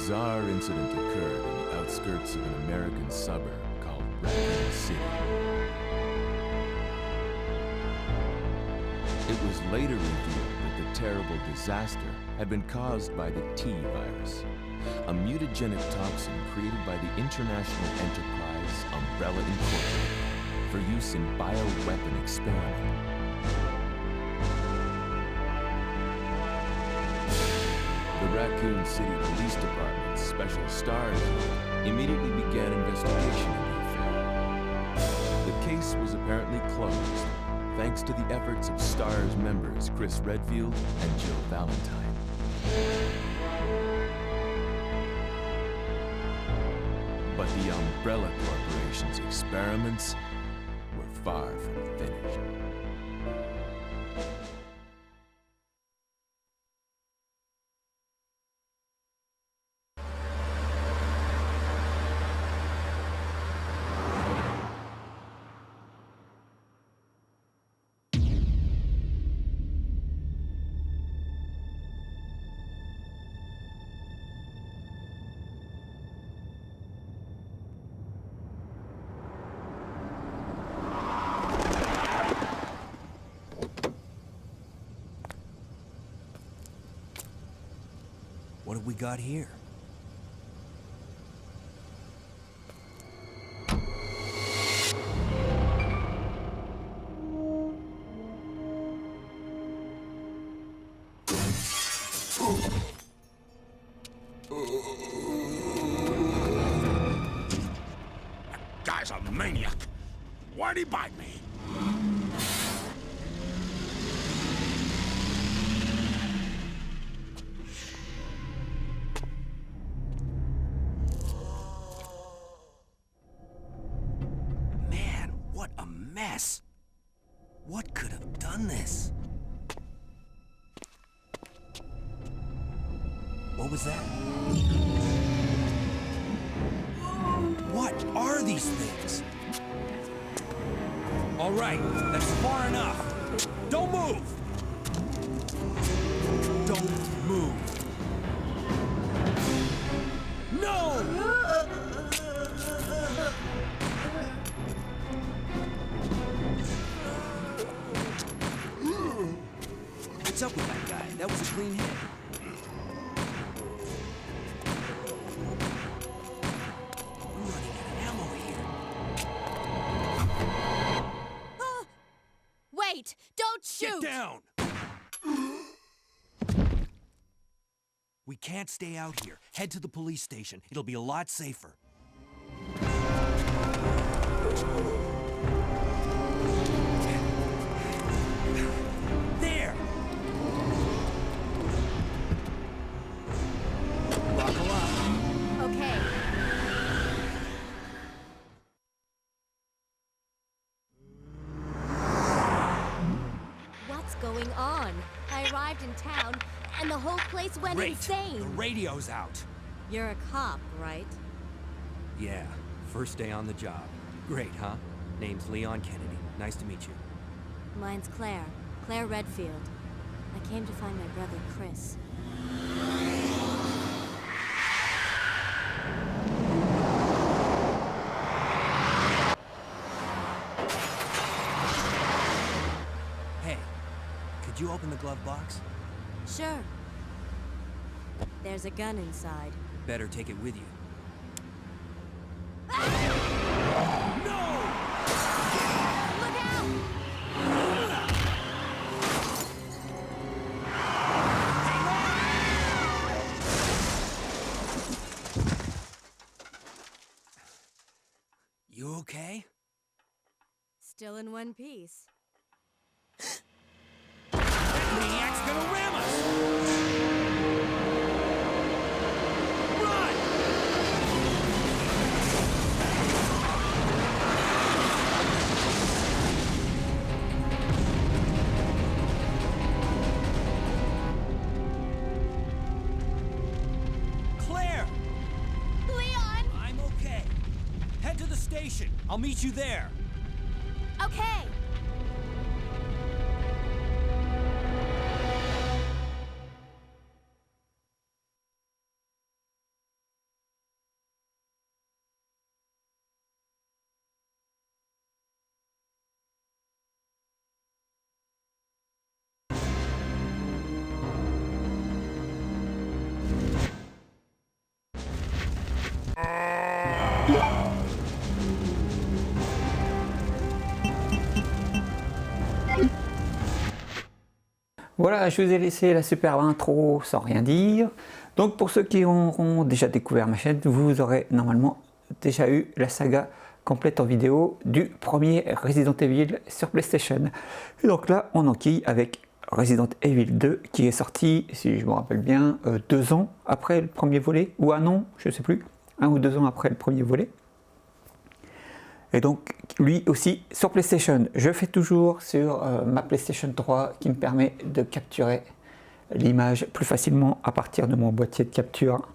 bizarre incident occurred in the outskirts of an American suburb called Raccoon City. It was later revealed that the terrible disaster had been caused by the T virus, a mutagenic toxin created by the international enterprise Umbrella Incorporated for use in bioweapon experiments. The Raccoon City Police Department's Special Stars Unit immediately began investigation in the affair. The case was apparently closed, thanks to the efforts of STARS members Chris Redfield and Jill Valentine. But the Umbrella Corporation's experiments were far from finished. What have we got here? That guy's a maniac. Why'd he bite me? What a mess! What could have done this? What was that? What are these things? All right, that's far enough. Don't move! Don't move. No! What's up with that guy? That was a clean hit. We're running out of ammo here. Wait! Don't shoot! Get down! We can't stay out here. Head to the police station. It'll be a lot safer. Okay. What's going on? I arrived in town, and the whole place went insane. The radio's out. You're a cop, right? Yeah, first day on the job. Great, huh? Name's Leon Kennedy. Nice to meet you. Mine's Claire. Claire Redfield. I came to find my brother, Chris. Hey, could you open the glove box? Sure. There's a gun inside. Better take it with you. No! Look out! You okay? Still in one piece. That maniac's gonna ram us! Run! Claire! Leon! I'm okay. Head to the station. I'll meet you there. Okay. Voilà, je vous ai laissé la superbe intro sans rien dire. Donc pour ceux qui auront déjà découvert ma chaîne, vous aurez normalement déjà eu la saga complète en vidéo du premier Resident Evil sur PlayStation. Et donc là, on enquille avec Resident Evil 2 qui est sorti, si je me rappelle bien, 2 ans après le premier volet, ou un an, je ne sais plus, 1 ou 2 ans après le premier volet. Et donc lui aussi sur PlayStation. Je fais toujours sur ma PlayStation 3 qui me permet de capturer l'image plus facilement à partir de mon boîtier de capture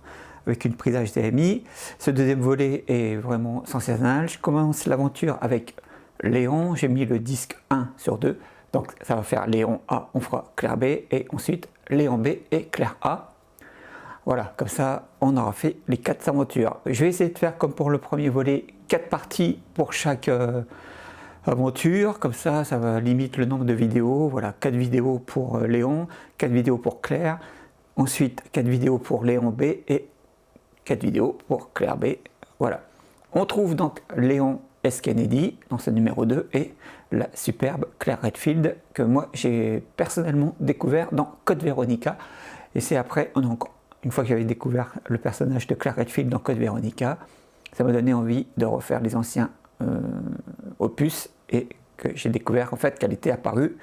avec une prise HDMI. Ce deuxième volet est vraiment sensationnel. Je commence l'aventure avec Léon, j'ai mis le disque 1 sur 2, donc ça va faire Léon A, on fera Claire B, et ensuite Léon B et Claire A. Voilà, comme ça on aura fait les 4 aventures. Je vais essayer de faire comme pour le premier volet, 4 parties pour chaque aventure, comme ça va limite le nombre de vidéos. Voilà, 4 vidéos pour Léon, 4 vidéos pour Claire, ensuite 4 vidéos pour Léon B et 4 vidéos pour Claire B. Voilà, on trouve donc Léon S. Kennedy dans ce numéro 2 et la superbe Claire Redfield que moi j'ai personnellement découvert dans Code Veronica. Et c'est après, une fois que j'avais découvert le personnage de Claire Redfield dans Code Veronica, ça m'a donné envie de refaire les anciens opus et que j'ai découvert en fait qu'elle était apparue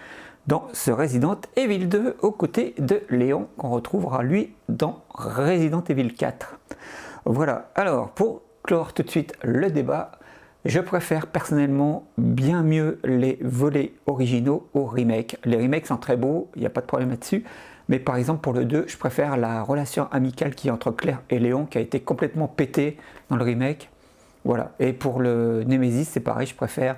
dans ce Resident Evil 2 aux côtés de Léon qu'on retrouvera lui dans Resident Evil 4. Voilà, alors pour clore tout de suite le débat, je préfère personnellement bien mieux les volets originaux aux remakes. Les remakes sont très beaux, il n'y a pas de problème là-dessus, mais par exemple pour le 2, je préfère la relation amicale qui est entre Claire et Léon qui a été complètement pétée dans le remake. Voilà, et pour le Nemesis c'est pareil, je préfère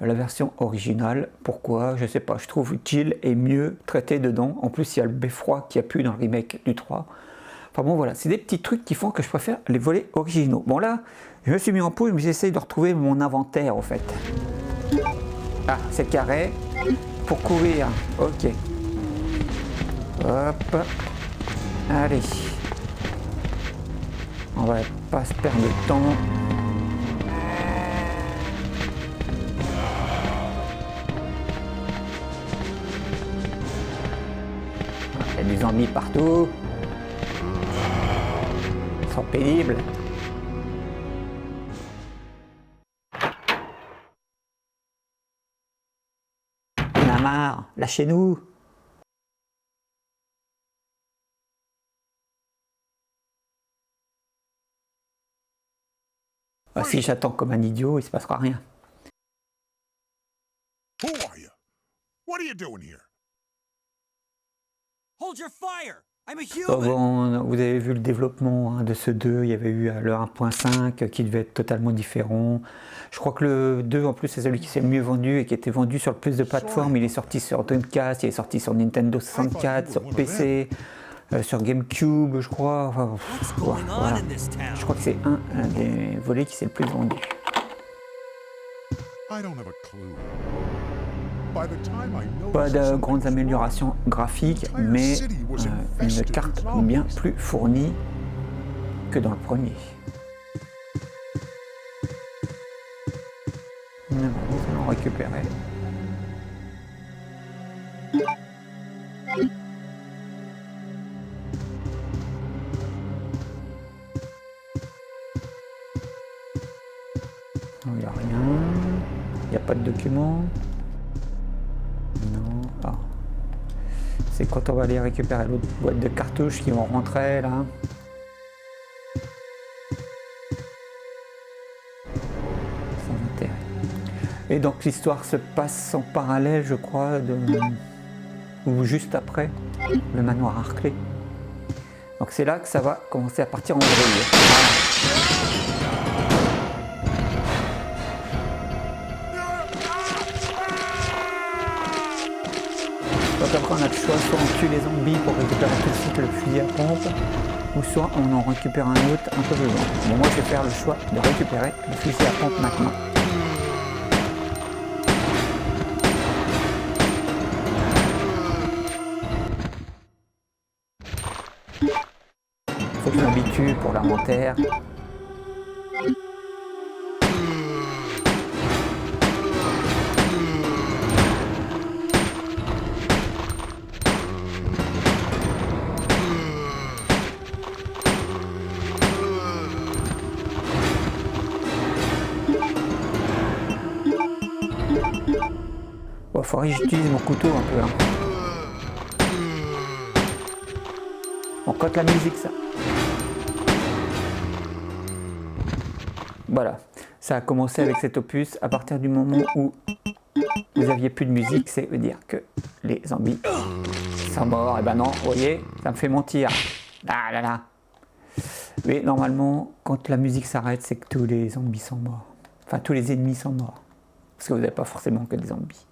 la version originale. Pourquoi? Je sais pas, je trouve Jill est mieux traitée dedans. En plus il y a le beffroi qu'il n'y a plus dans le remake du 3. Enfin bon voilà, c'est des petits trucs qui font que je préfère les volets originaux. Bon là, je me suis mis en pause mais j'essaye de retrouver mon inventaire en fait. Ah, c'est carré. Pour courir, ok. Hop. Allez. On va pas se perdre de temps. Il y a des zombies partout. Ils sont pénibles. On a marre, lâchez-nous. Bah, si j'attends comme un idiot, il se passera rien. Who are you? What are you doing here? Hold your fire! I'm a Oh, human! bon, vous avez vu le développement de ce 2, il y avait eu le 1.5 qui devait être totalement différent. Je crois que le 2 en plus c'est celui qui s'est le mieux vendu et qui était vendu sur le plus de plateformes. Il est sorti sur Dreamcast, il est sorti sur Nintendo 64, sur PC, sur GameCube je crois. Enfin, voilà. Je crois que c'est un des volets qui s'est le plus vendu. I don't have a clue. By the time I know Pas de grandes améliorations graphiques, mais une carte bien plus fournie que dans le premier. Nous allons récupérer. Il n'y a rien. Il n'y a pas de document. Non. Ah. C'est quand on va aller récupérer l'autre boîte de cartouches qui vont rentrer là. Sans intérêt. Et donc l'histoire se passe en parallèle, je crois, ou juste après le manoir Harclay. Donc c'est là que ça va commencer à partir en vrille. Voilà. Donc après on a le choix, soit on tue les zombies pour récupérer tout de suite le fusil à pompe, ou soit on en récupère un autre un peu plus loin. Bon, moi je vais faire le choix de récupérer le fusil à pompe maintenant. Faut que je m'habitue pour l'inventaire. faudrait que j'utilise mon couteau un peu. Hein. On cote la musique, ça. Voilà, ça a commencé avec cet opus. À partir du moment où vous aviez plus de musique, c'est veut dire que les zombies sont morts. Et ben non, vous voyez, ça me fait mentir. Ah là là. Mais normalement, quand la musique s'arrête, c'est que tous les zombies sont morts. Enfin, tous les ennemis sont morts. Parce que vous n'avez pas forcément que des zombies.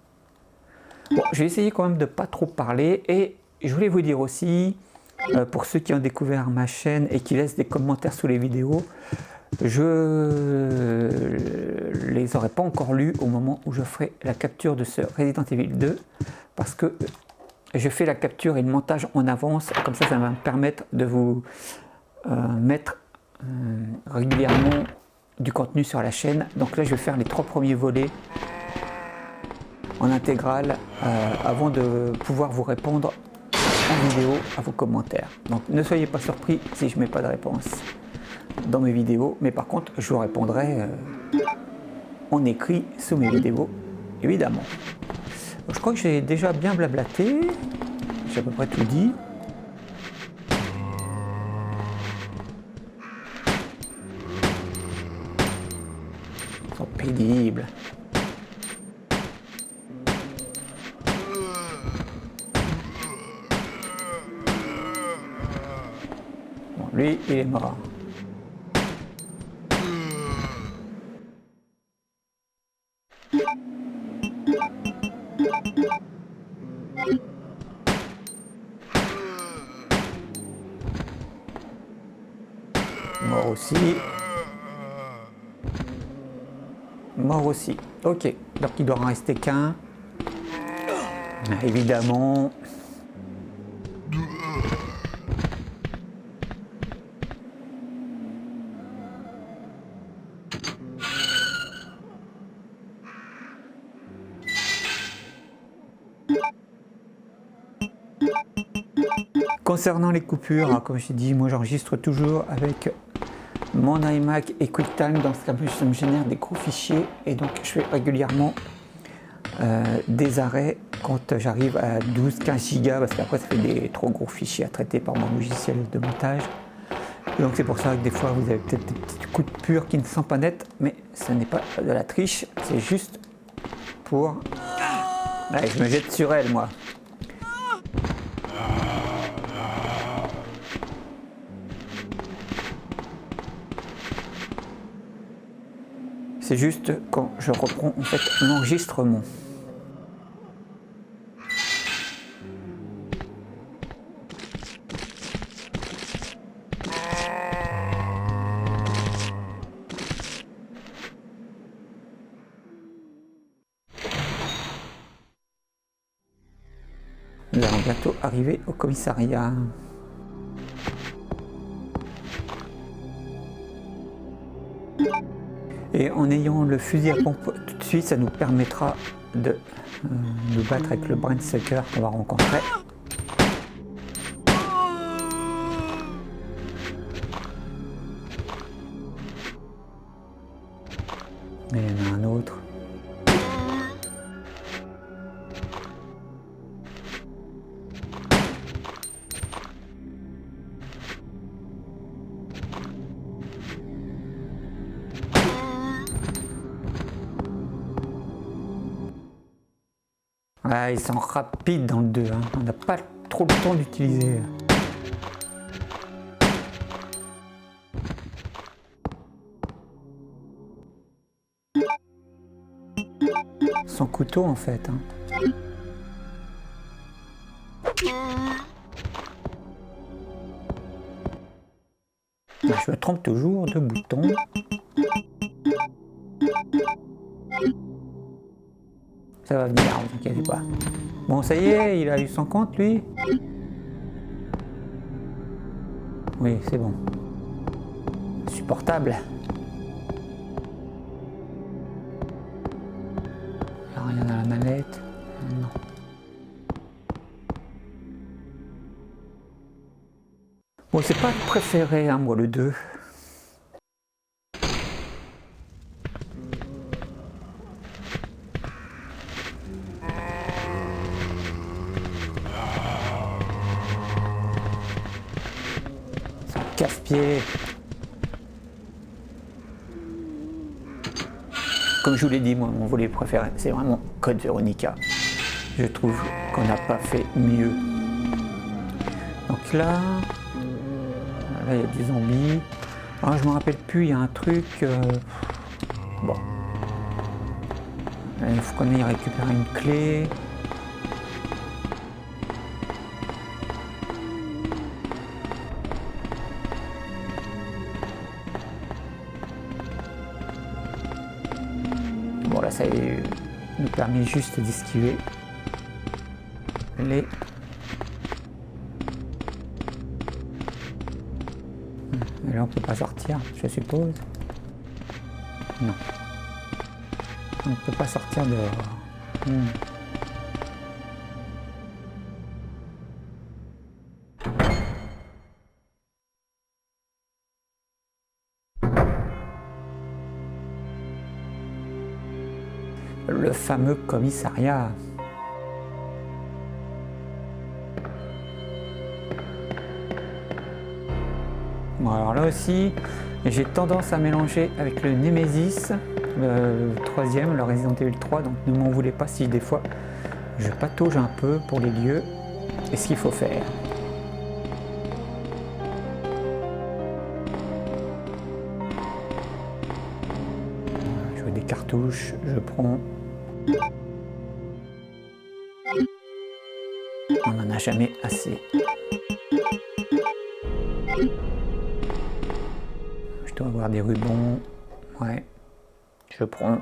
Bon, je vais essayer quand même de ne pas trop parler. Et je voulais vous dire aussi, pour ceux qui ont découvert ma chaîne et qui laissent des commentaires sous les vidéos, je les aurais pas encore lus au moment où je ferai la capture de ce Resident Evil 2. Parce que je fais la capture et le montage en avance. Comme ça va me permettre de vous mettre régulièrement du contenu sur la chaîne. Donc là je vais faire les 3 premiers volets en intégrale avant de pouvoir vous répondre en vidéo à vos commentaires. Donc ne soyez pas surpris si je ne mets pas de réponse dans mes vidéos, mais par contre je vous répondrai en écrit sous mes vidéos évidemment. Je crois que j'ai déjà bien blablaté, j'ai à peu près tout dit. Ils sont pénibles. Bon, lui, il est mort. Mort aussi. Mort aussi. Ok, donc il doit en rester qu'un. Évidemment. Concernant les coupures, hein, comme je dit, moi j'enregistre toujours avec mon iMac et QuickTime, dans ce cas ça me génère des gros fichiers et donc je fais régulièrement des arrêts quand j'arrive à 12-15 gigas parce qu'après ça fait des trop gros fichiers à traiter par mon logiciel de montage. Et donc c'est pour ça que des fois vous avez peut-être des petits coups de pure qui ne sont pas nets, mais ce n'est pas de la triche, c'est juste pour... Ouais, je me jette sur elle moi. C'est juste quand je reprends en fait l'enregistrement. Nous allons bientôt arriver au commissariat. Et en ayant le fusil à pompe tout de suite, ça nous permettra de nous battre avec le Brainsucker qu'on va rencontrer. Et il y en a un autre. Ah, ils sont rapides dans le 2, hein. On n'a pas trop le temps d'utiliser. Son couteau en fait. Hein. Je me trompe toujours de bouton. Ça va venir, ne vous inquiétez pas. Bon, ça y est, il a eu son compte, lui. Oui, c'est bon. Supportable. Il n'y a rien à la manette. Non. Bon, c'est pas le préféré, hein, moi, le 2. casse-pied. Comme je vous l'ai dit, moi, mon volet préféré, c'est vraiment Code Veronica. Je trouve qu'on n'a pas fait mieux. Donc là, il y a des zombies. Alors, je me rappelle plus, il y a un truc. Bon. Il faut qu'on aille récupérer une clé. Bon là, ça nous permet juste d'esquiver les... Et là, on peut pas sortir, je suppose. Non. On ne peut pas sortir dehors. Le fameux commissariat. Bon, alors là aussi, j'ai tendance à mélanger avec le Nemesis, le troisième, le Resident Evil 3, donc ne m'en voulez pas si des fois je patauge un peu pour les lieux et ce qu'il faut faire. Je veux des cartouches, je prends. On n'en a jamais assez. Je dois avoir des rubans. Ouais. Je prends.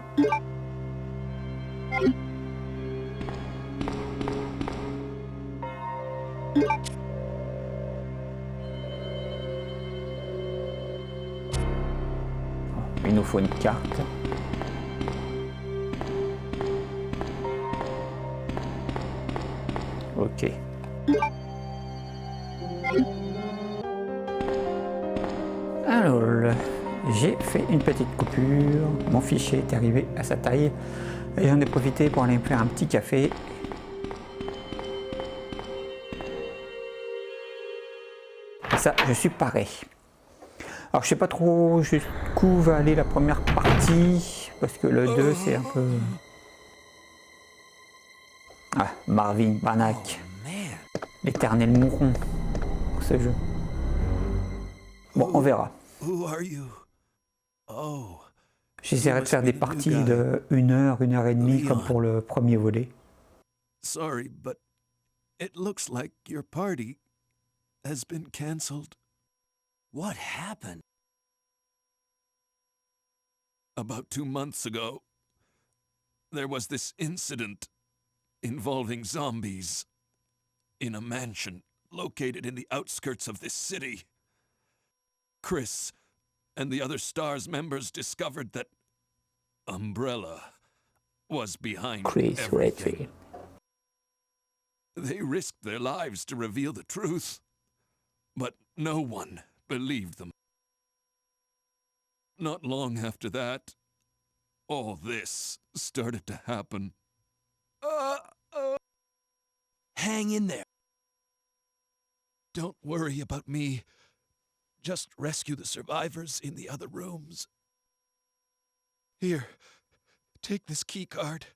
Il nous faut une carte. Ok. Alors, j'ai fait une petite coupure. Mon fichier est arrivé à sa taille. Et j'en ai profité pour aller me faire un petit café. Et ça, je suis paré. Alors, je sais pas trop jusqu'où va aller la première partie. Parce que le 2, c'est un peu... Ah, Marvin Banach. L'éternel mouron pour ce jeu. Bon, on verra. J'essaierai de faire des parties de 1 heure, 1 heure et demie comme pour le premier volet. Sorry, but it looks like your party has been cancelled. What happened? About 2 months ago, there was this incident involving zombies in a mansion located in the outskirts of this city. Chris and the other STARS members discovered that Umbrella was behind Chris everything. Redfield. They risked their lives to reveal the truth, but no one believed them. Not long after that, all this started to happen. Hang in there. Don't worry about me. Just rescue the survivors in the other rooms. Here, take this key card.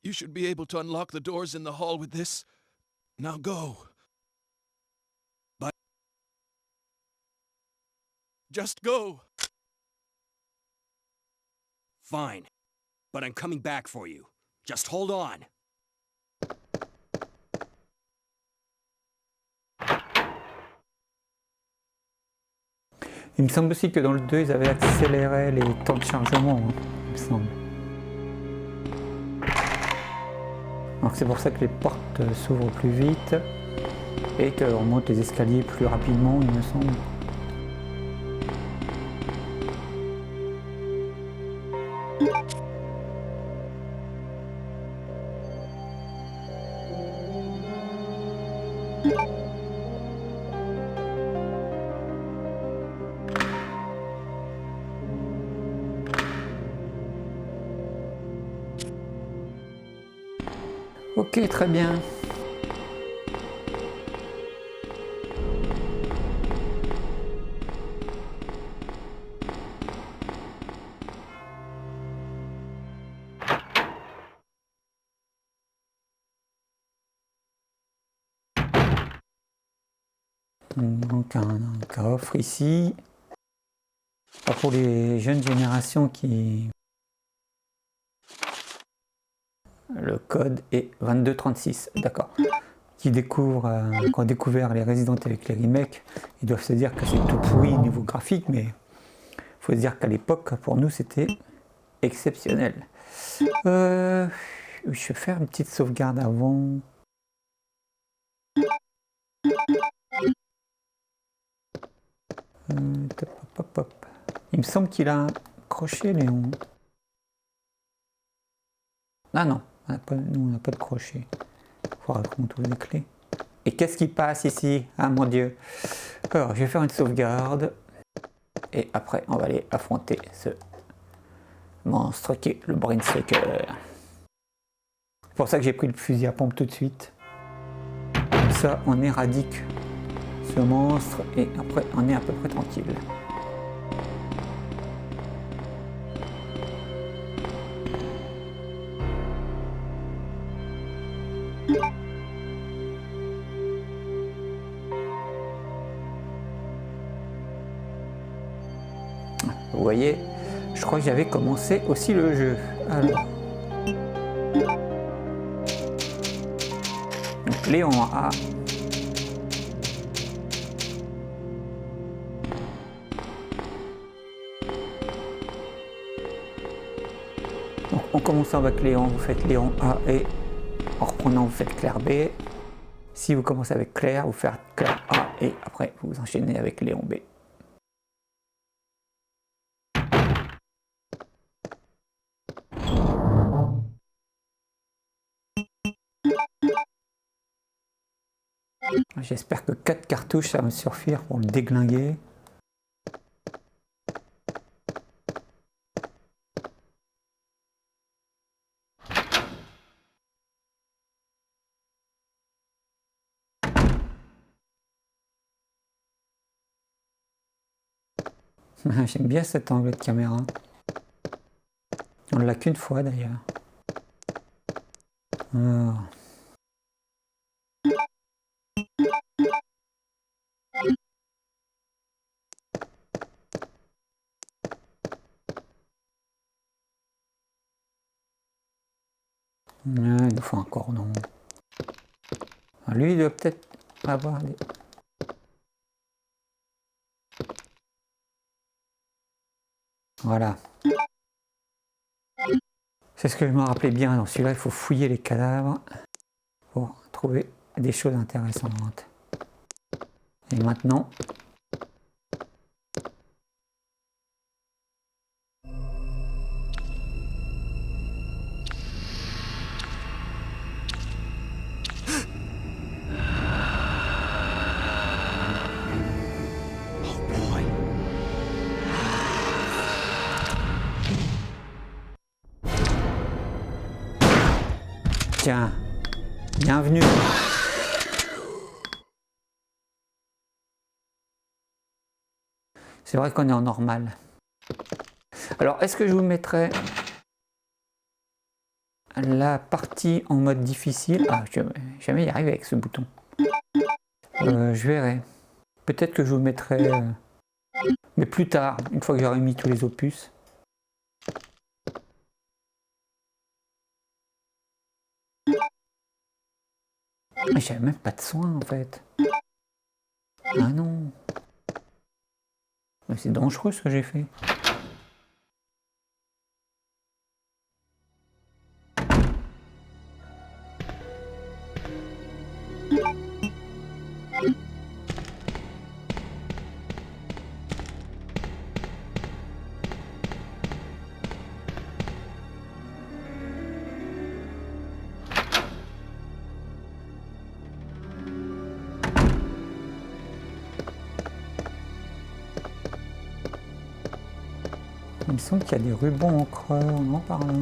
You should be able to unlock the doors in the hall with this. Now go. Bye. Just go. Fine. But I'm coming back for you. Just hold on. Il me semble aussi que dans le 2, ils avaient accéléré les temps de chargement, hein, il me semble. Donc c'est pour ça que les portes s'ouvrent plus vite et qu'on monte les escaliers plus rapidement, il me semble. Ok, très bien. Donc un coffre ici. Pour les jeunes générations qui... Le code est 2236, d'accord. Qui ont découvert les Resident avec les remakes, ils doivent se dire que c'est tout pourri niveau graphique, mais il faut se dire qu'à l'époque, pour nous, c'était exceptionnel. Je vais faire une petite sauvegarde avant. Il me semble qu'il a un crochet, Léon. Ah non, nous on n'a pas de crochet. Il faudra qu'on trouve les clés. Et qu'est-ce qui passe ici? Ah mon Dieu. Alors, je vais faire une sauvegarde. Et après, on va aller affronter ce monstre qui est le Brainsucker. C'est pour ça que j'ai pris le fusil à pompe tout de suite. Comme ça, on éradique ce monstre et après, on est à peu près tranquille. Vous voyez, je crois que j'avais commencé aussi le jeu. Alors. Donc Léon A. Donc en commençant avec Léon, vous faites Léon A et en reprenant vous faites Claire B. Si vous commencez avec Claire, vous faites Claire A et après vous enchaînez avec Léon B. J'espère que 4 cartouches ça va me suffire pour le déglinguer. J'aime bien cet angle de caméra. On l'a qu'une fois d'ailleurs. Alors. Il nous faut un cordon. Lui, il doit peut-être avoir des... Voilà. C'est ce que je me rappelais bien. Dans celui-là, il faut fouiller les cadavres pour trouver des choses intéressantes. Et maintenant... Tiens, bienvenue. C'est vrai qu'on est en normal. Alors, est-ce que je vous mettrai la partie en mode difficile? Ah, je vais jamais y arriver avec ce bouton. Je verrai. Peut-être que je vous mettrai... mais plus tard, une fois que j'aurai mis tous les opus. Mais j'avais même pas de soin en fait. Ah non. Mais c'est dangereux ce que j'ai fait. Il me semble qu'il y a des rubans encreurs, non, par là.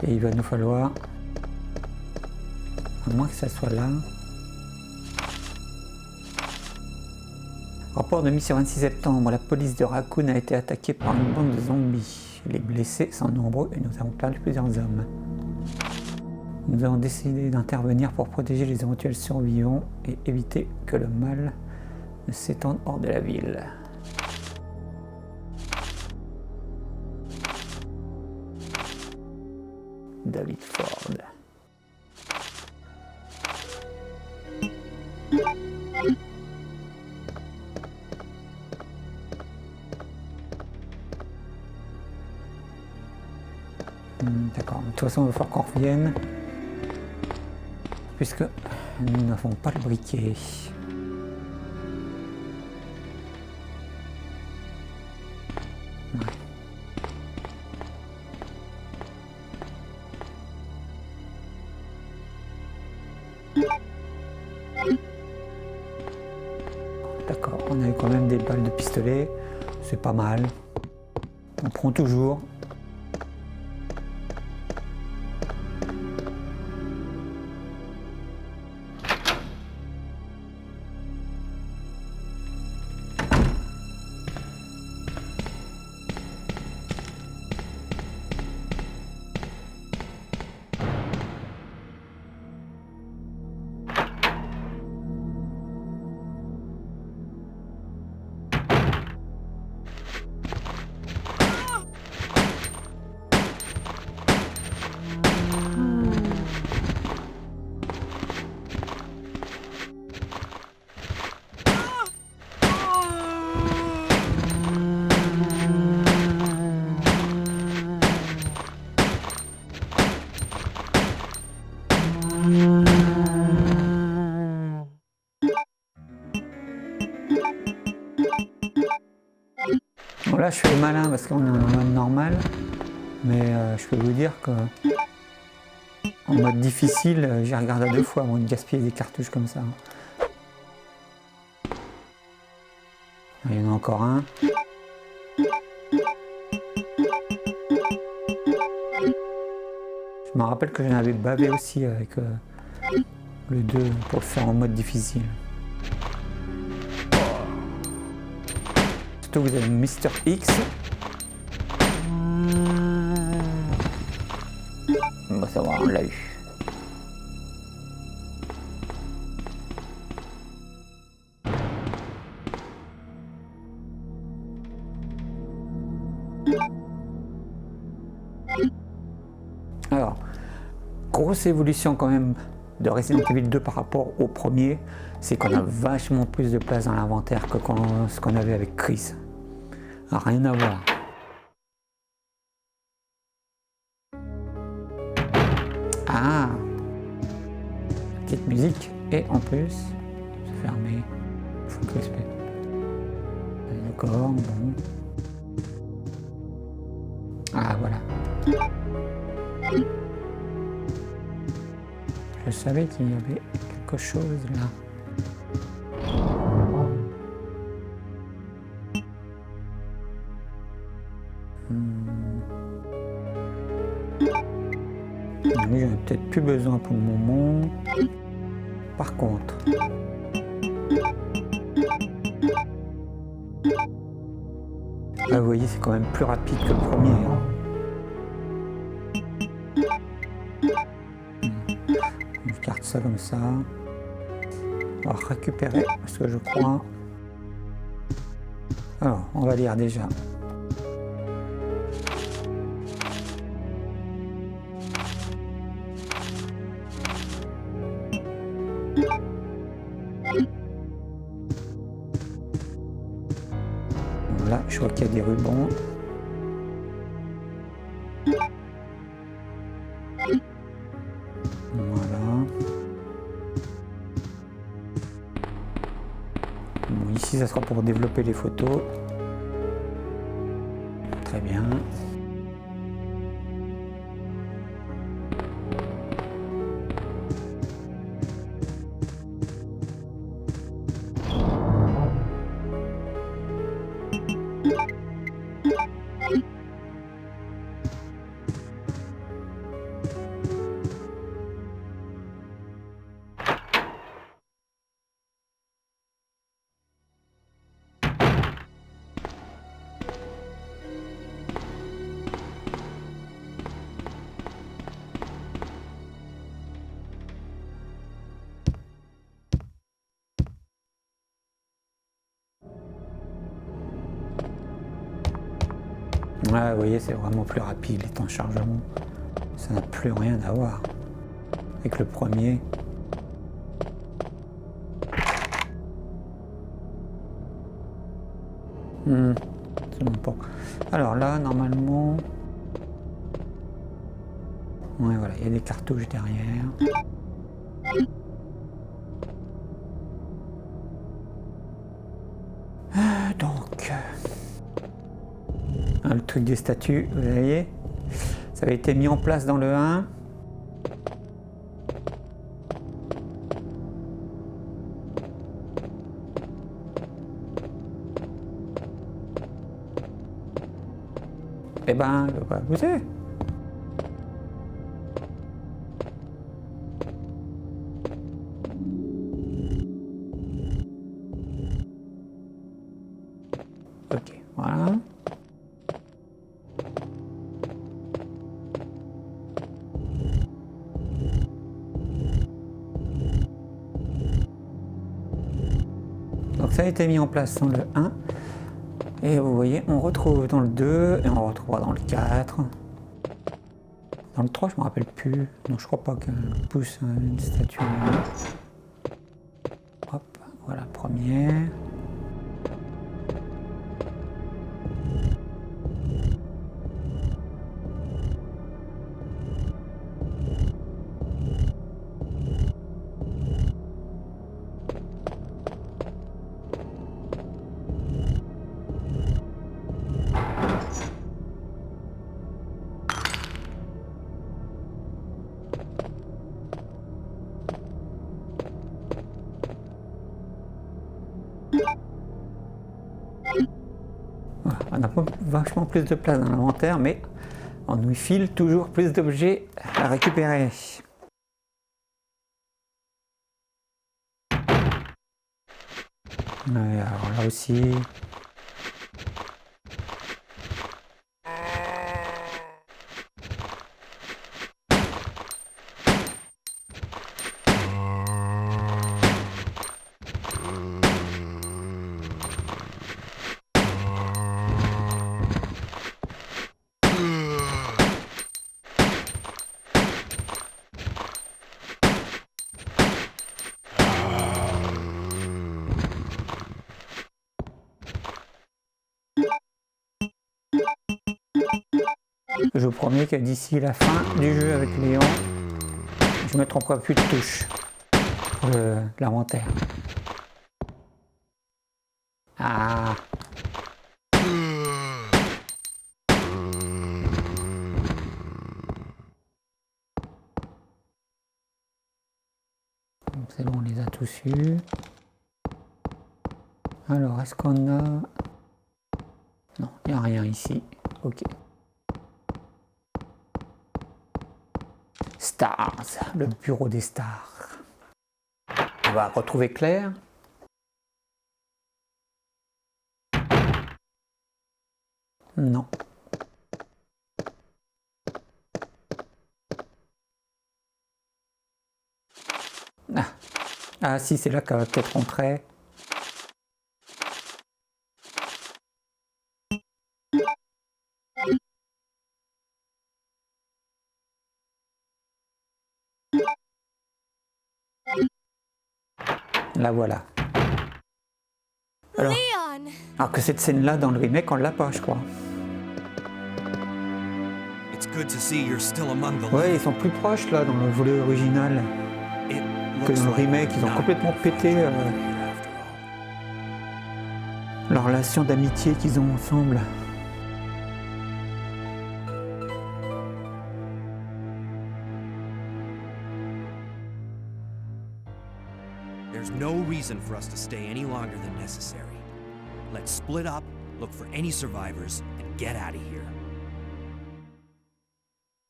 Et il va nous falloir À moins que ça soit là. Rapport de mission 26 septembre. La police de Raccoon a été attaquée par une bande de zombies. Les blessés sont nombreux et nous avons perdu plusieurs hommes. Nous avons décidé d'intervenir pour protéger les éventuels survivants et éviter que le mal ne s'étende hors de la ville. David Ford. D'accord, de toute façon il va falloir qu'on revienne puisque nous n'avons pas le briquet. Ouais. D'accord, on a eu quand même des balles de pistolet, c'est pas mal. On prend toujours. Bon, là je fais le malin parce qu'on est en mode normal, mais je peux vous dire que en mode difficile, j'ai regardé 2 fois avant de gaspiller des cartouches comme ça. Il y en a encore un. Je me rappelle que j'en avais bavé aussi avec le 2 pour le faire en mode difficile. Surtout vous avez Mr. X. Bon, ça va, on l'a eu. Alors, grosse évolution quand même de Resident Evil 2 par rapport au premier, c'est qu'on a vachement plus de place dans l'inventaire que ce qu'on avait avec Chris. Rien à voir. Ah, petite musique et en plus, c'est fermé. Faut que respect. D'accord, bon. Ah voilà. Je savais qu'il y avait quelque chose là. J'en ai peut-être plus besoin pour le moment. Par contre, là, vous voyez, c'est quand même plus rapide que le premier. Je garde ça comme ça. On va récupérer parce que je crois. Alors, on va lire déjà. Là, je vois qu'il y a des rubans. Voilà. Bon, ici, ça sera pour développer les photos. Très bien. Là, vous voyez, c'est vraiment plus rapide les temps de chargement. Ça n'a plus rien à voir avec le premier. C'est bon pas. Alors là, normalement... Ouais, voilà, il y a des cartouches derrière. Donc... le truc des statues, vous voyez, ça avait été mis en place dans le 1. Eh ben, il va pas bouger. Ok, voilà. Donc ça a été mis en place dans le 1. Et vous voyez, on retrouve dans le 2 et on retrouvera dans le 4. Dans le 3, je me rappelle plus. Non, je crois pas qu'elle pousse une statue. Hop, voilà, première. On a vachement plus de place dans l'inventaire, mais on nous file toujours plus d'objets à récupérer. Ouais, alors là aussi... Je vous promets que d'ici la fin du jeu avec Léon, je ne me tromperai plus de touche pour l'inventaire. Ah. C'est bon, on les a tous eus. Alors, est-ce qu'on a... Non, il n'y a rien ici. Ok. Stars, le bureau des stars. On va retrouver Claire. Non. Ah si, c'est là qu'elle va peut-être rentrer. La voilà. Alors que cette scène-là, dans le remake, on l'a pas, je crois. Ouais, ils sont plus proches, là, dans le volet original, que dans le remake. Ils ont complètement pété leur relation d'amitié qu'ils ont ensemble. There's no reason for us to stay any longer than necessary. Let's split up, look for any survivors, and get out of here.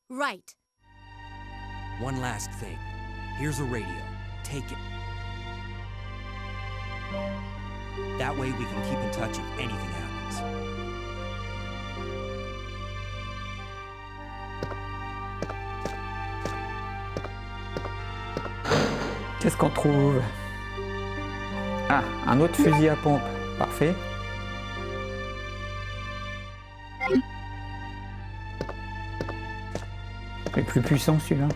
Right. One last thing. Here's a radio. Take it. That way we can keep in touch if anything happens. Qu'est-ce qu'on trouve? Ah, un autre fusil à pompe. Parfait. est plus puissant celui-là.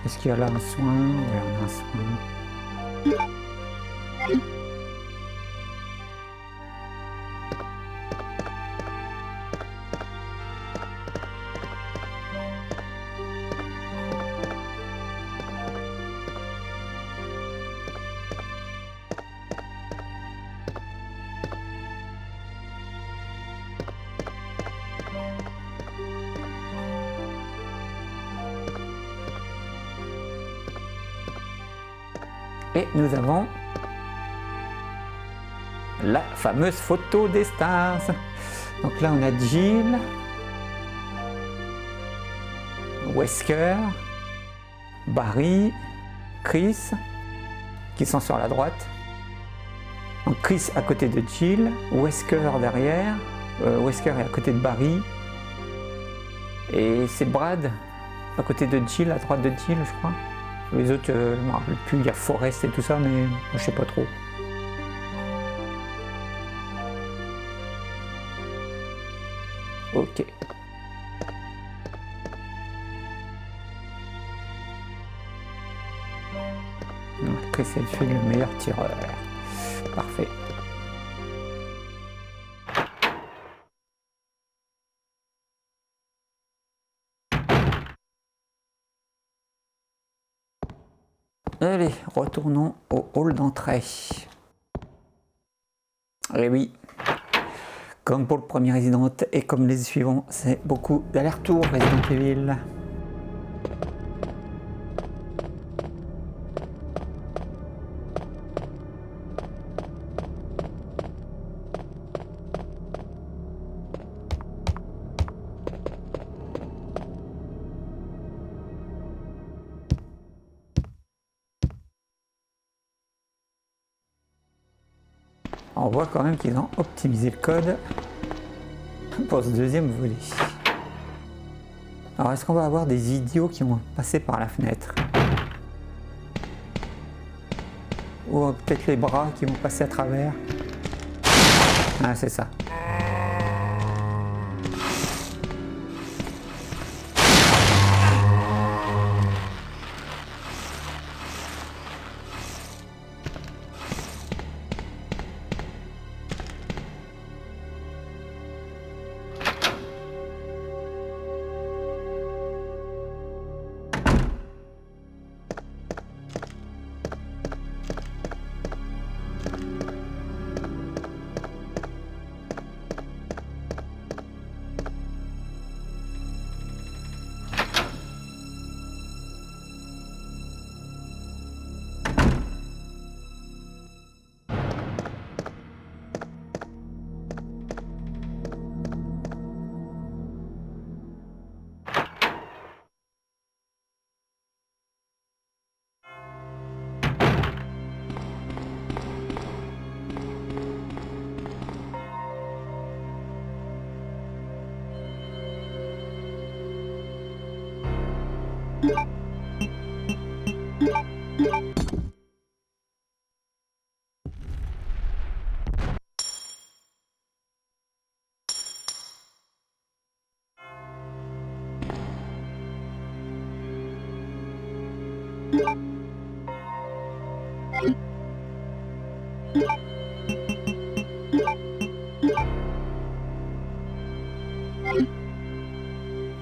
Est-ce qu'il y a là un soin? Oui, on a un soin. Et nous avons la fameuse photo des stars. Donc là on a Jill, Wesker, Barry, Chris qui sont sur la droite. Donc Chris à côté de Jill, Wesker derrière, Wesker est à côté de Barry. Et c'est Brad à côté de Jill, à droite de Jill je crois. Les autres, je ne me rappelle plus, il y a Forrest et tout ça, mais je sais pas trop. Ok. Chris Hadfield, le meilleur tireur. Parfait. Allez, retournons au hall d'entrée. Et oui, comme pour le premier Resident et comme les suivants, c'est beaucoup d'aller-retour Resident Evil. On voit quand même qu'ils ont optimisé le code pour ce deuxième volet. Alors est-ce qu'on va avoir des idiots qui vont passer par la fenêtre? Ou peut-être les bras qui vont passer à travers? Ah c'est ça.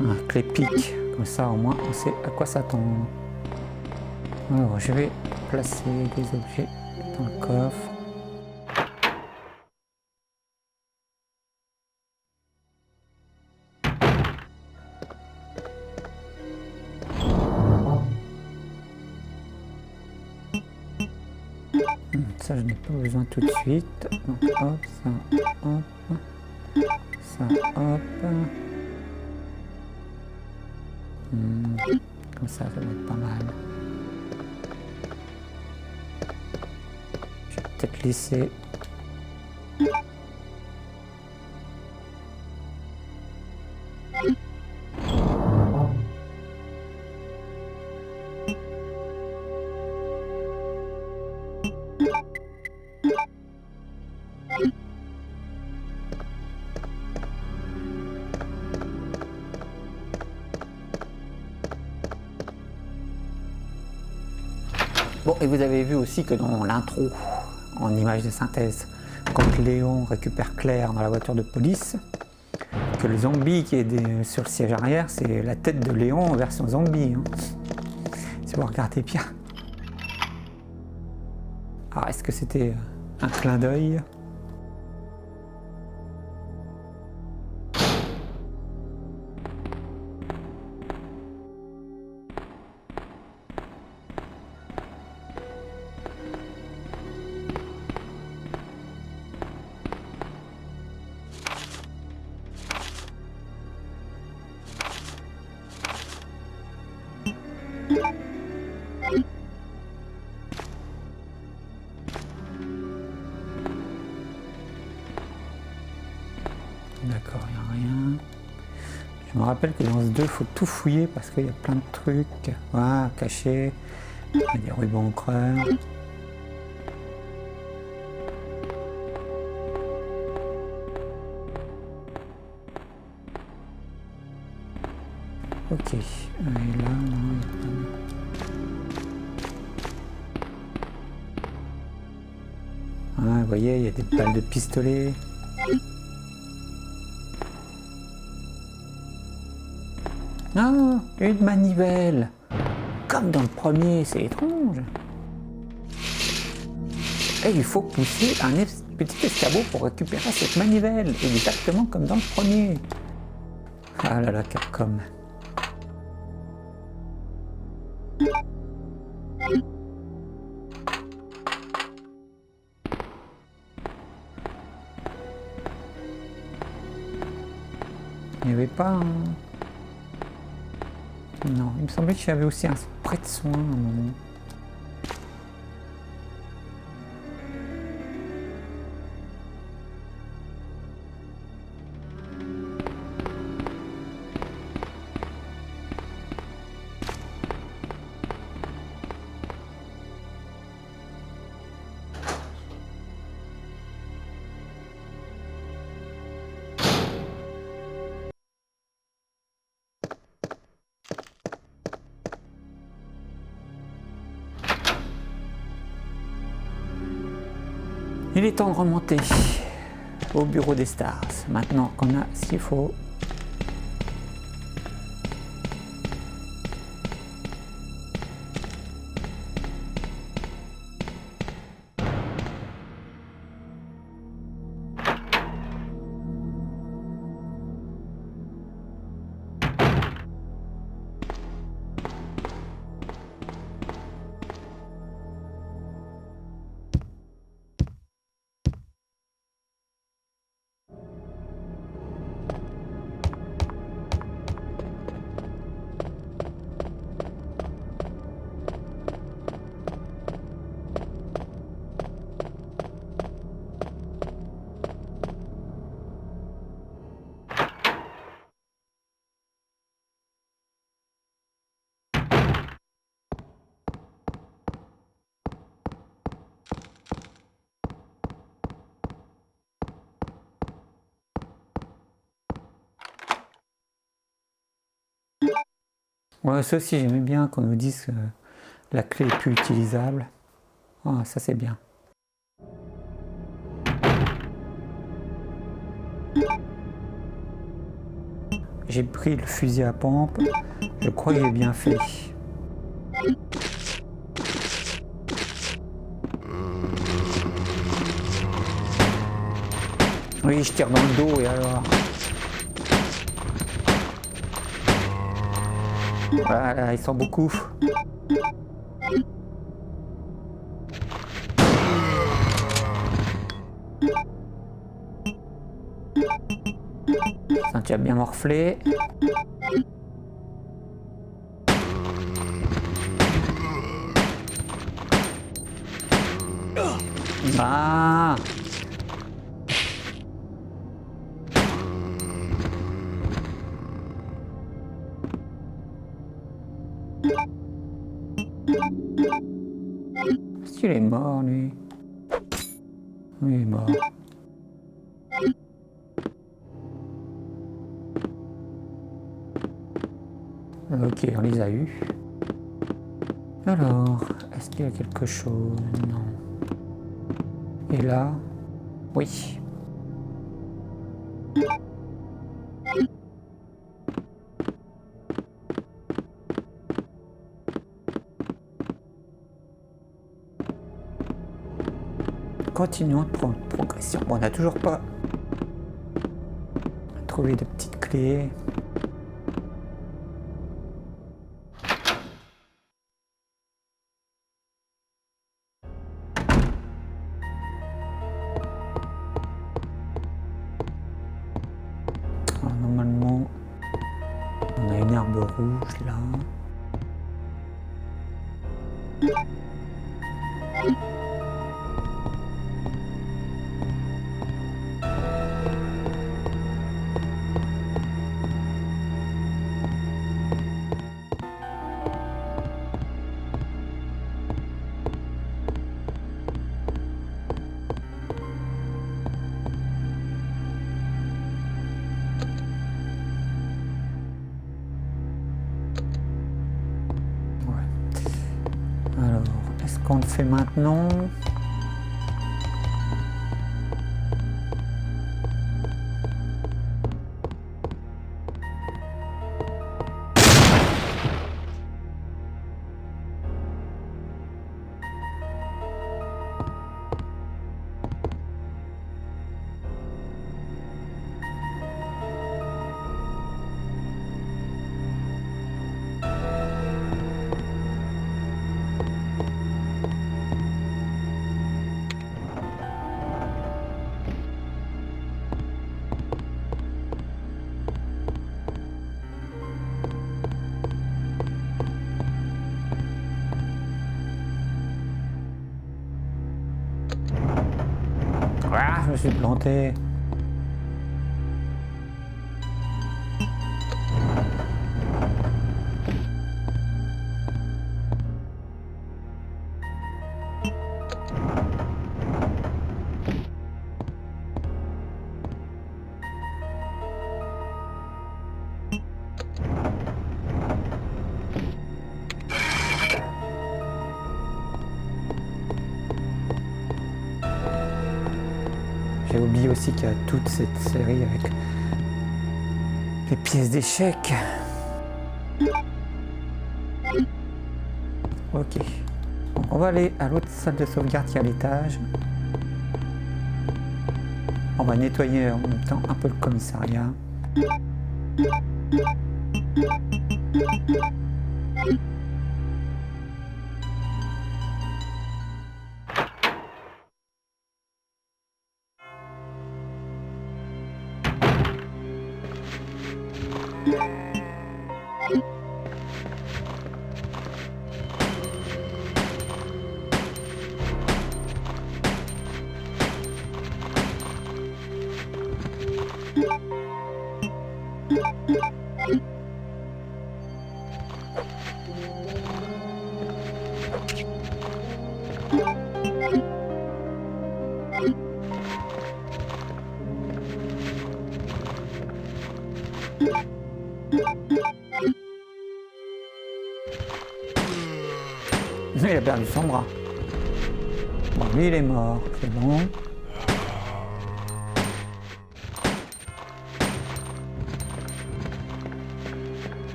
Un clé pique, comme ça au moins on sait à quoi s'attendre. Alors je vais placer des objets dans le coffre. Ça je n'ai pas besoin tout de suite. Donc hop, ça, hop, ça, hop. Comme ça va être pas mal. Je vais peut-être laisser. Bon, et vous avez vu aussi que dans l'intro, en image de synthèse, quand Léon récupère Claire dans la voiture de police, que le zombie qui est sur le siège arrière, c'est la tête de Léon en version zombie. Hein. Si vous regardez bien. Alors, est-ce que c'était un clin d'œil ? D'accord, il n'y a rien. Je me rappelle que dans ce 2, il faut tout fouiller parce qu'il y a plein de trucs. Voilà, cachés. Il y a des rubans creux. Ok. Et là, non, il n'y a pas. Ah, vous voyez, il y a des balles de pistolet. Ah, une manivelle. Comme dans le premier, c'est étrange. Et il faut pousser un petit escabeau pour récupérer cette manivelle, exactement comme dans le premier. Ah là là, Capcom. Il n'y avait pas un... Non, il me semblait qu'il y avait aussi un spray de soin à un moment. Il est temps de remonter au bureau des stars. Maintenant qu'on a ce qu'il faut. Ouais, ça aussi j'aimais bien qu'on nous dise que la clé est plus utilisable. Ah, ça c'est bien. J'ai pris le fusil à pompe. Je crois que j'ai bien fait. Oui, je tire dans le dos et alors... Voilà, ils sont beaucoup. Ça, tu as bien morflé. Ah. Est-ce qu'il est mort, lui? Oui, il est mort. Ok, on les a eus. Alors, est-ce qu'il y a quelque chose? Non. Et là? Oui. Continuons de progression. Bon, on n'a toujours pas trouvé de petites clés. Alors, normalement, on a une herbe rouge là. Alors, est-ce qu'on le fait maintenant? Ah, je me suis planté. J'ai oublié aussi qu'il y a toute cette série avec les pièces d'échecs. Ok. Donc on va aller à l'autre salle de sauvegarde qui est à l'étage. On va nettoyer en même temps un peu le commissariat. Il a perdu son bras. Bon, lui il est mort, c'est bon.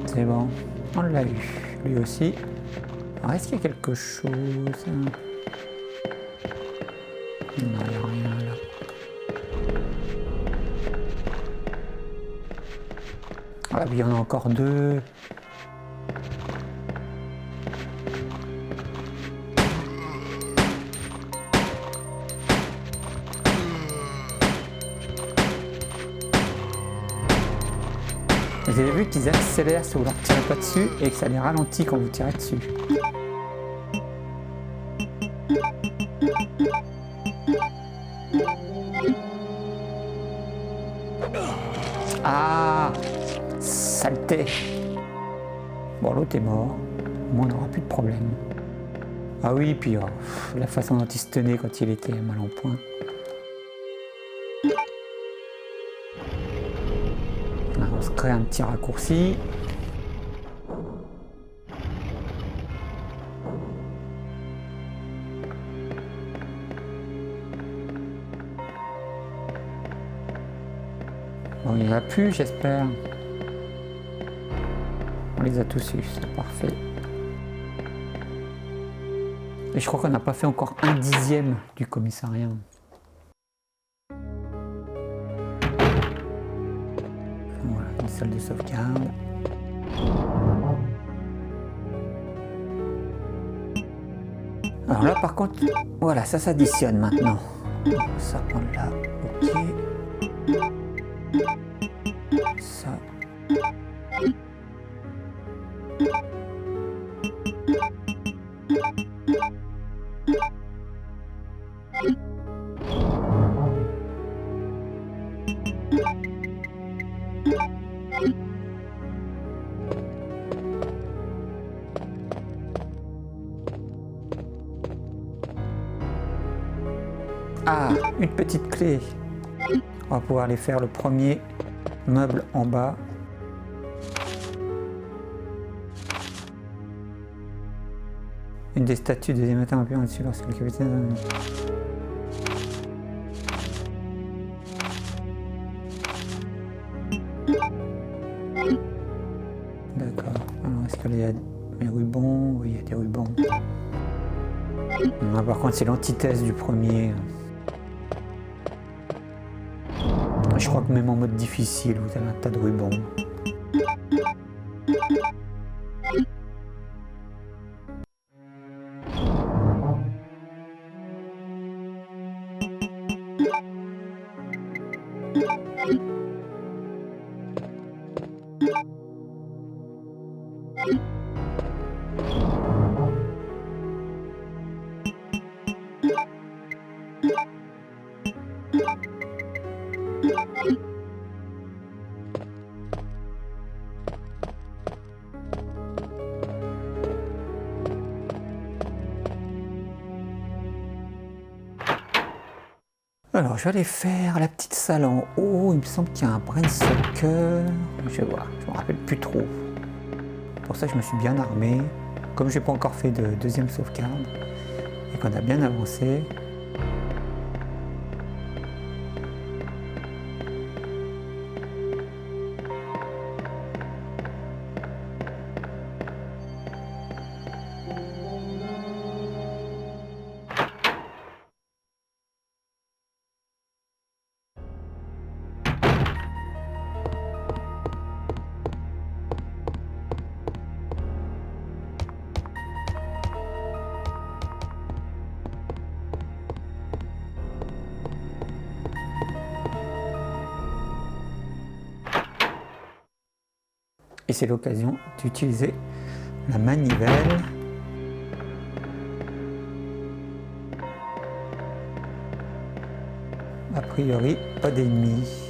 C'est bon, on l'a eu, lui aussi. Alors, est-ce qu'il y a quelque chose? Non, il n'y a rien là. Ah, puis il y en a encore deux. Vous avez vu qu'ils accélèrent si vous leur tirez pas dessus et que ça les ralentit quand vous tirez dessus. Ah, saleté. Bon, l'autre est mort. Moi, on n'aura plus de problème. Ah oui, puis la façon dont il se tenait quand il était mal en point. Là, on se crée un petit raccourci. Bon, il n'y en a plus, j'espère. On les a tous eus, c'est parfait. Et je crois qu'on n'a pas fait encore 1/10 du commissariat. Voilà, une salle de sauvegarde. Alors là, par contre, voilà, ça s'additionne maintenant. Ça, on l'a, ok. Ça. Ah, une petite clé. On va pouvoir aller faire le premier meuble en bas. Une des statues des émetteurs appuie dessus lorsque le capitaine... D'accord. Alors, est-ce qu'il y a des rubans? Oui, il y a des rubans. Non, par contre, c'est l'antithèse du premier. Je crois que même en mode difficile, vous avez un tas de rubans. Alors, je vais aller faire la petite salle en haut. Il me semble qu'il y a un brain soccer. Je vais voir, je me rappelle plus trop. Pour ça, je me suis bien armé. Comme je n'ai pas encore fait de deuxième sauvegarde et qu'on a bien avancé. Et c'est l'occasion d'utiliser la manivelle. A priori, pas d'ennemis.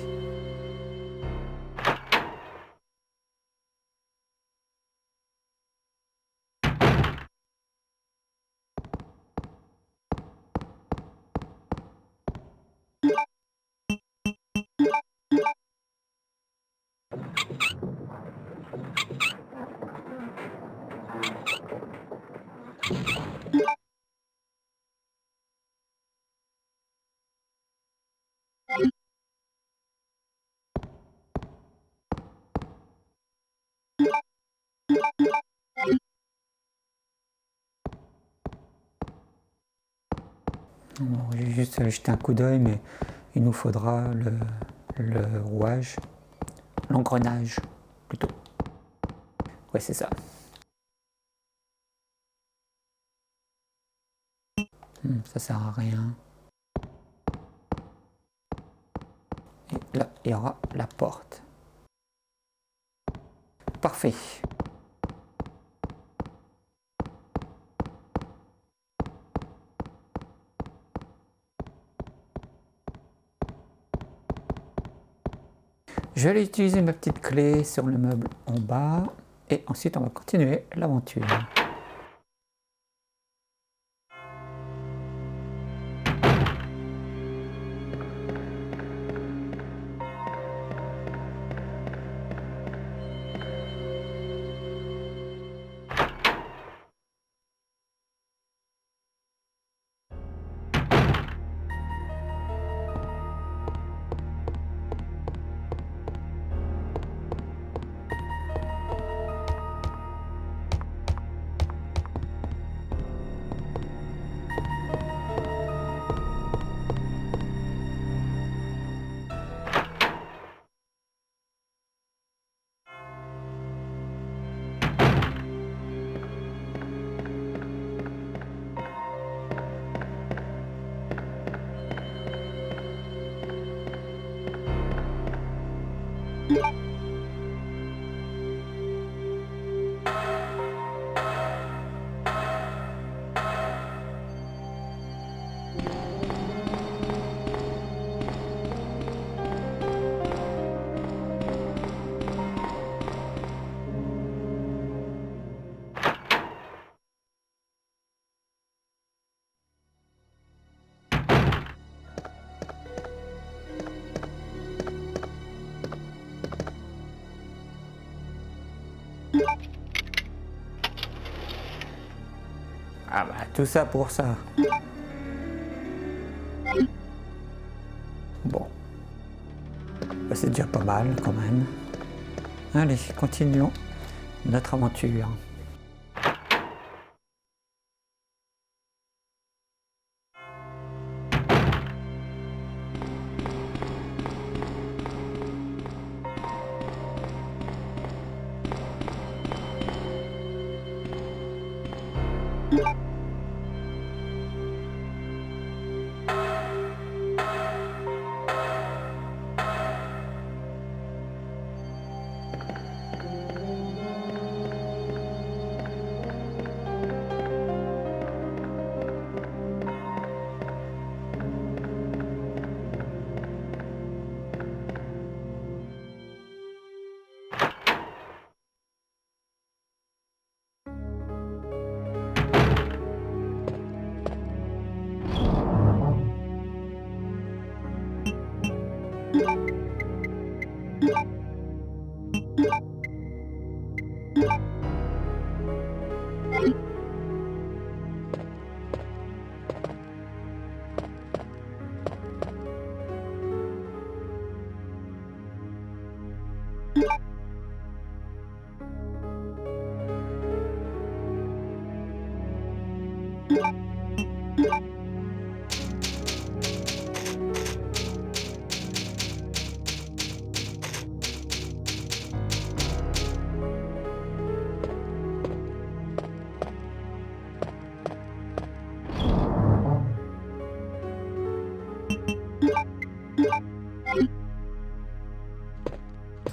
Bon, j'ai juste jeté un coup d'œil, mais il nous faudra le rouage, l'engrenage plutôt. Ouais, c'est ça. Ça sert à rien. Et là, il y aura la porte. Parfait. Je vais aller utiliser ma petite clé sur le meuble en bas et ensuite on va continuer l'aventure. Ah bah tout ça pour ça. Bon. Bah, c'est déjà pas mal quand même. Allez, continuons notre aventure.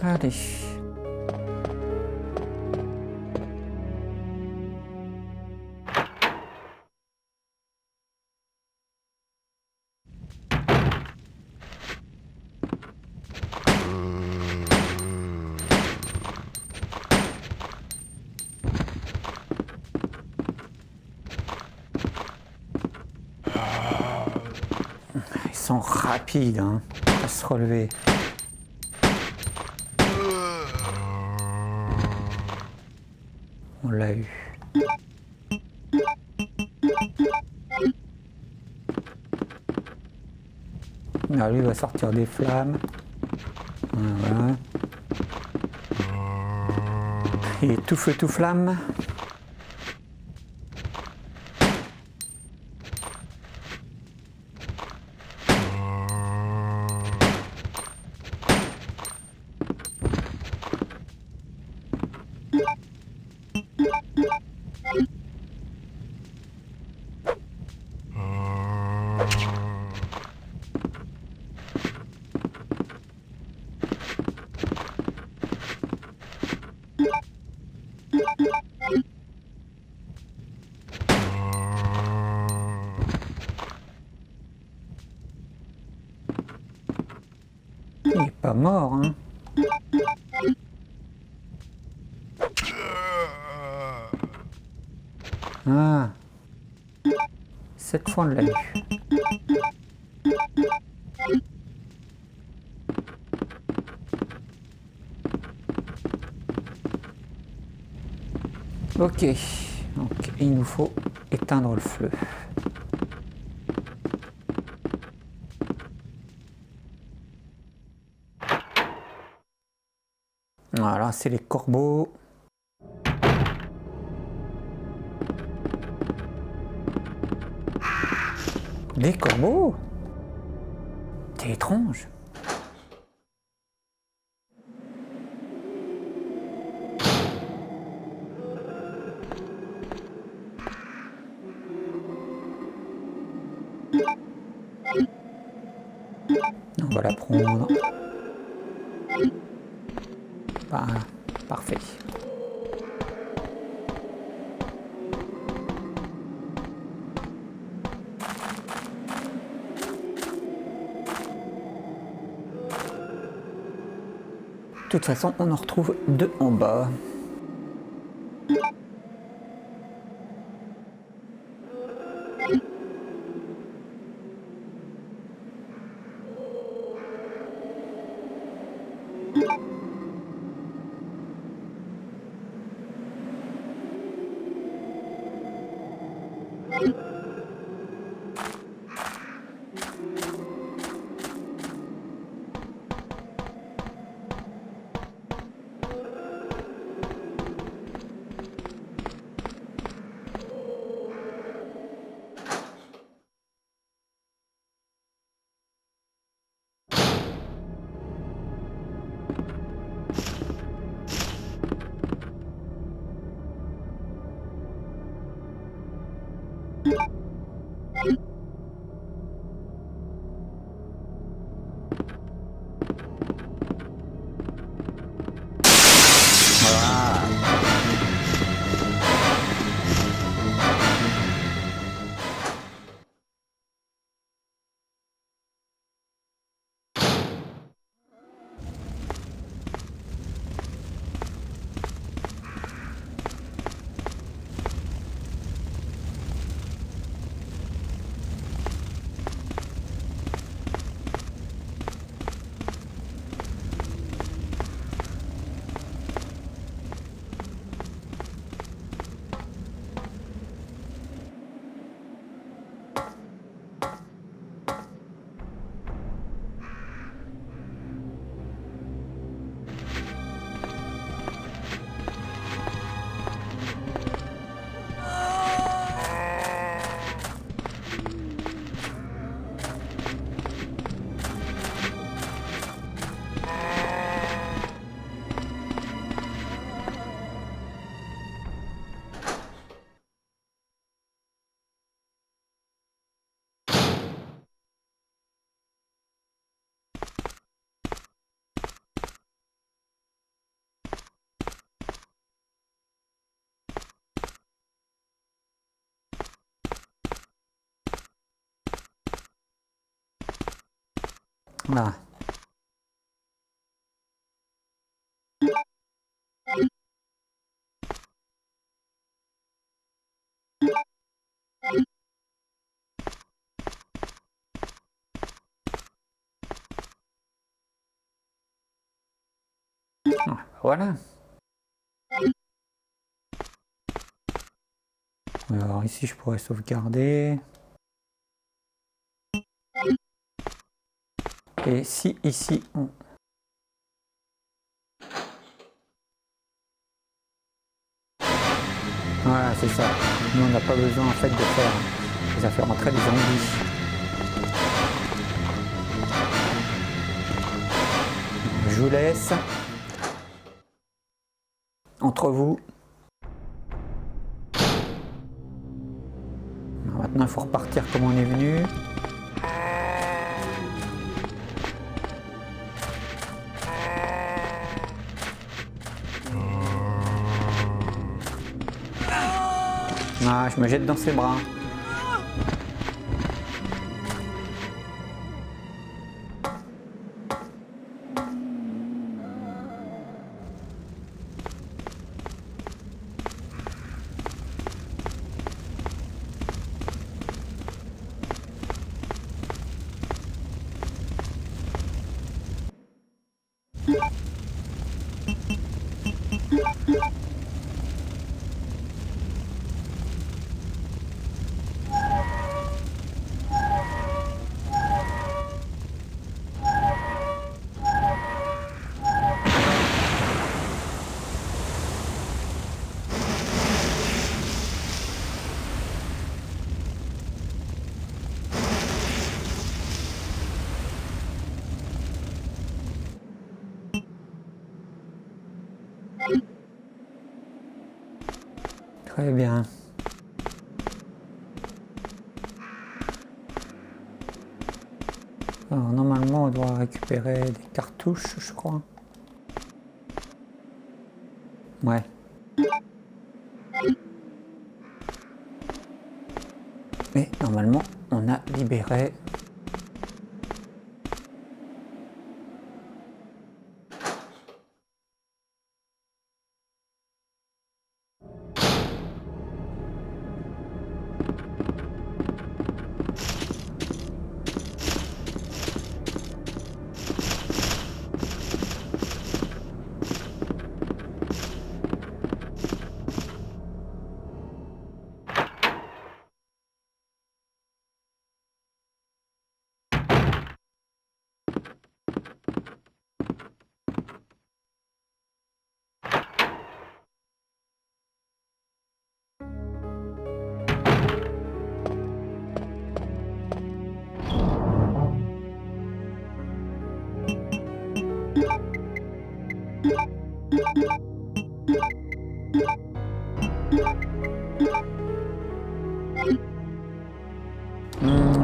Allez. Ils sont rapides hein, à se relever. On l'a eu. Ah, lui va sortir des flammes. Voilà. Il est tout feu tout flamme. Il est pas mort, hein. Ah. 7 fois on l'a eu. Ok, donc il nous faut éteindre le feu. Voilà, c'est les corbeaux. Les corbeaux? C'est étrange. On va la prendre. Voilà, parfait. De toute façon, on en retrouve deux en bas. Voilà. Voilà. Alors ici je pourrais sauvegarder. Et si ici on... Voilà, c'est ça. Nous on n'a pas besoin en fait de faire... Ça fait rentrer les zombies. Je vous laisse. Entre vous. Alors maintenant il faut repartir comme on est venu. Ah, je me jette dans ses bras. Très bien. Alors, normalement, on doit récupérer des cartouches, je crois. Ouais. Et normalement, on a libéré.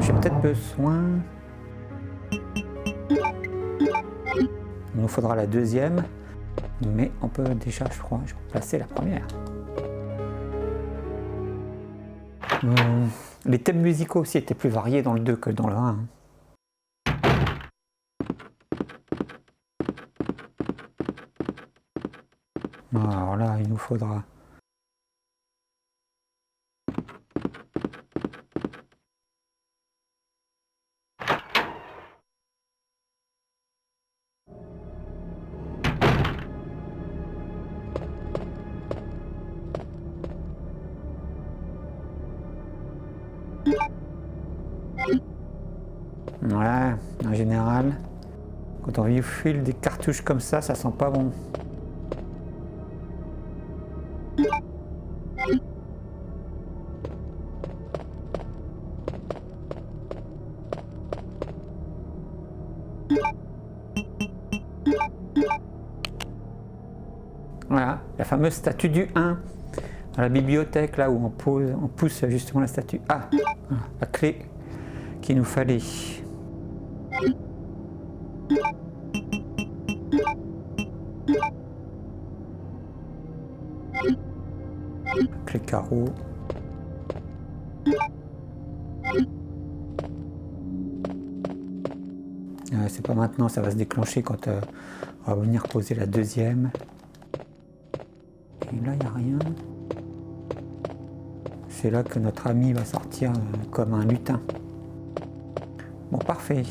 J'ai peut-être besoin. Il nous faudra la deuxième, mais on peut déjà, je crois, placer la première. Les thèmes musicaux aussi étaient plus variés dans le 2 que dans le 1. Alors là, il nous faudra. Ouais, en général, quand on file des cartouches comme ça sent pas bon. Voilà, la fameuse statue du 1 à la bibliothèque, là où on pousse justement la statue. Ah, voilà, la clé qu'il nous fallait. Clé carreau. C'est pas maintenant, ça va se déclencher quand on va venir poser la deuxième. Et là, il n'y a rien. C'est là que notre ami va sortir comme un lutin. Bon, parfait.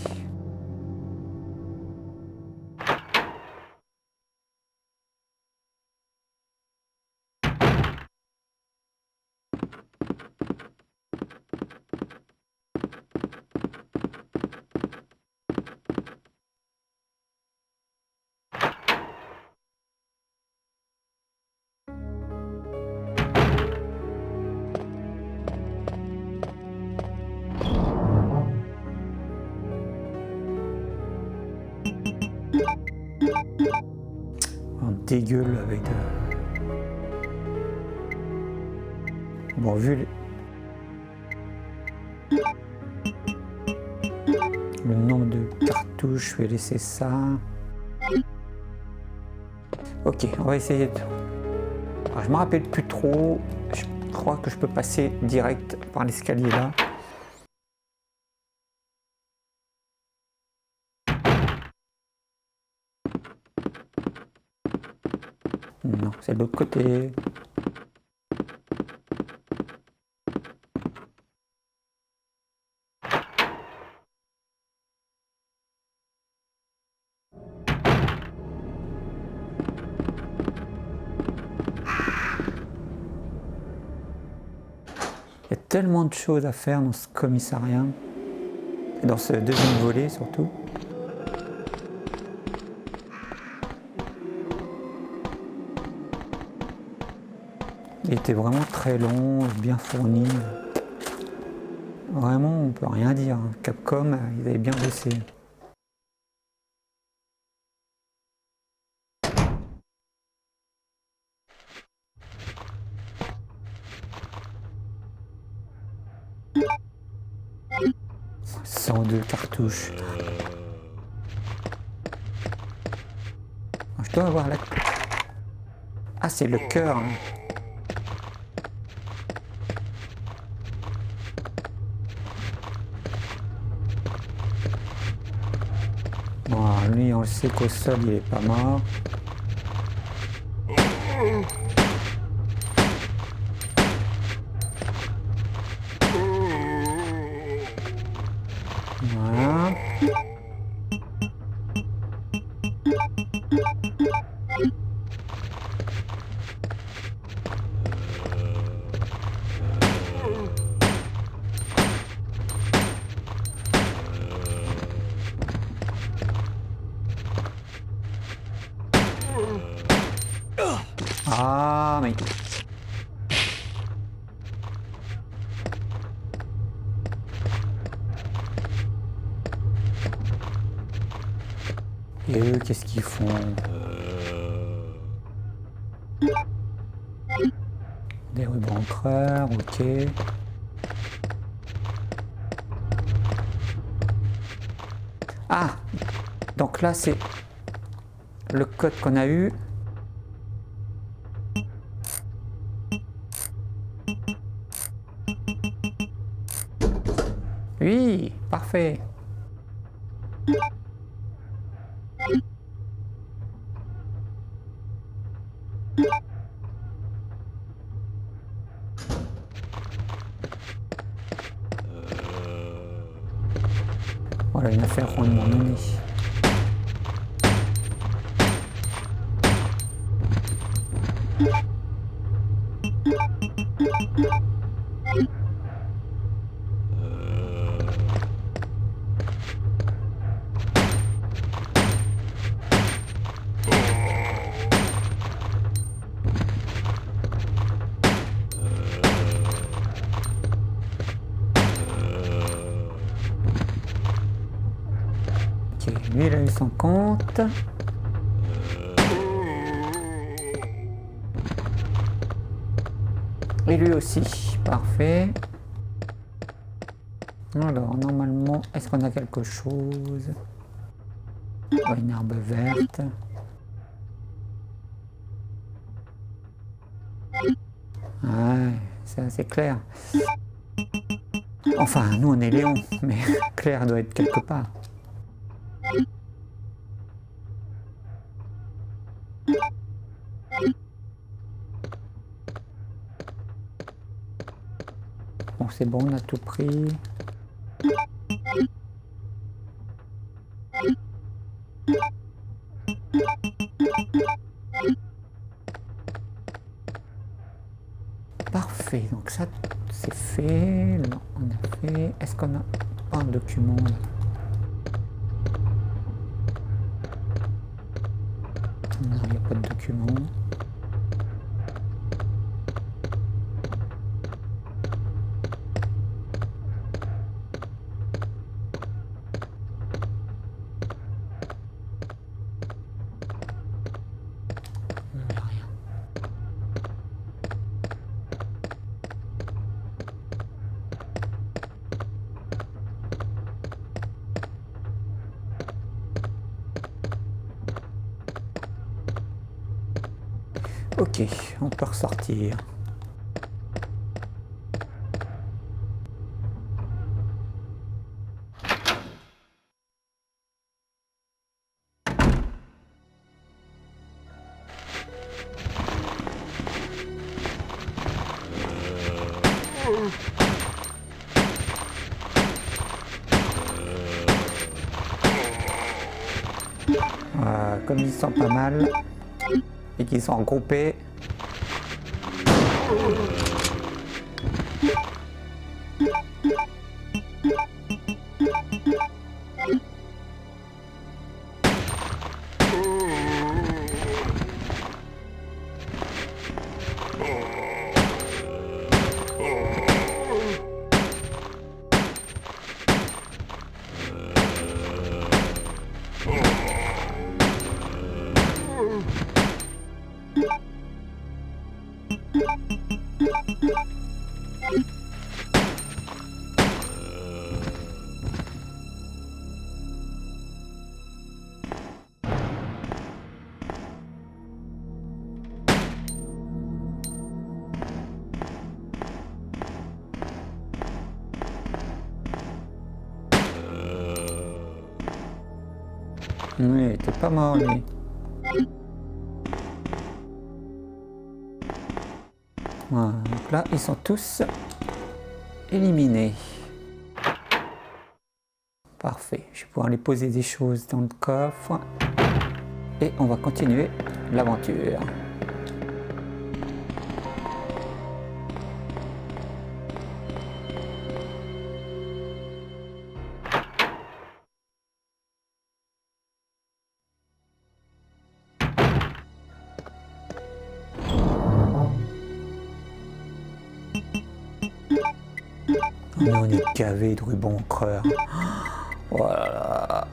On dégueule avec de... Bon, vu le nombre de cartouches, je vais laisser ça. Ok, on va essayer de... Alors, je me rappelle plus trop. Je crois que je peux passer direct par l'escalier là. Non, c'est de l'autre côté. Il y a tellement de choses à faire dans ce commissariat, et dans ce deuxième volet surtout. Il était vraiment très long, bien fourni. Vraiment, on peut rien dire. Capcom, ils avaient bien bossé. 102 cartouches. Je dois avoir la... Ah, c'est le cœur. Hein. Bon, lui, on le sait qu'au sol, il est pas mort. Voilà. Ah, mais... Et eux, qu'est-ce qu'ils font? Des rubans encreurs, ok. Ah! Donc là, c'est le code qu'on a eu. Oui, parfait. Voilà une affaire rondement menée. Lui, il a eu son compte. Et lui aussi, parfait. Alors, normalement, est-ce qu'on a quelque chose? Oh, une herbe verte. Ouais, c'est assez clair. Enfin, nous, on est Léon, mais Claire doit être quelque part. Bon, c'est bon, on a tout pris. Parfait, donc ça, c'est fait. Là, on a fait. Est-ce qu'on a pas un document là? Non, il n'y a pas de document. Il n'y a rien. Ok, on peut ressortir. Comme ils sont pas mal et qu'ils sont regroupés. Oui, il était pas mort lui. Voilà, donc là ils sont tous éliminés. Parfait, je vais pouvoir aller poser des choses dans le coffre. Et on va continuer l'aventure. Mais on est gavé de rubans creurs. Voilà.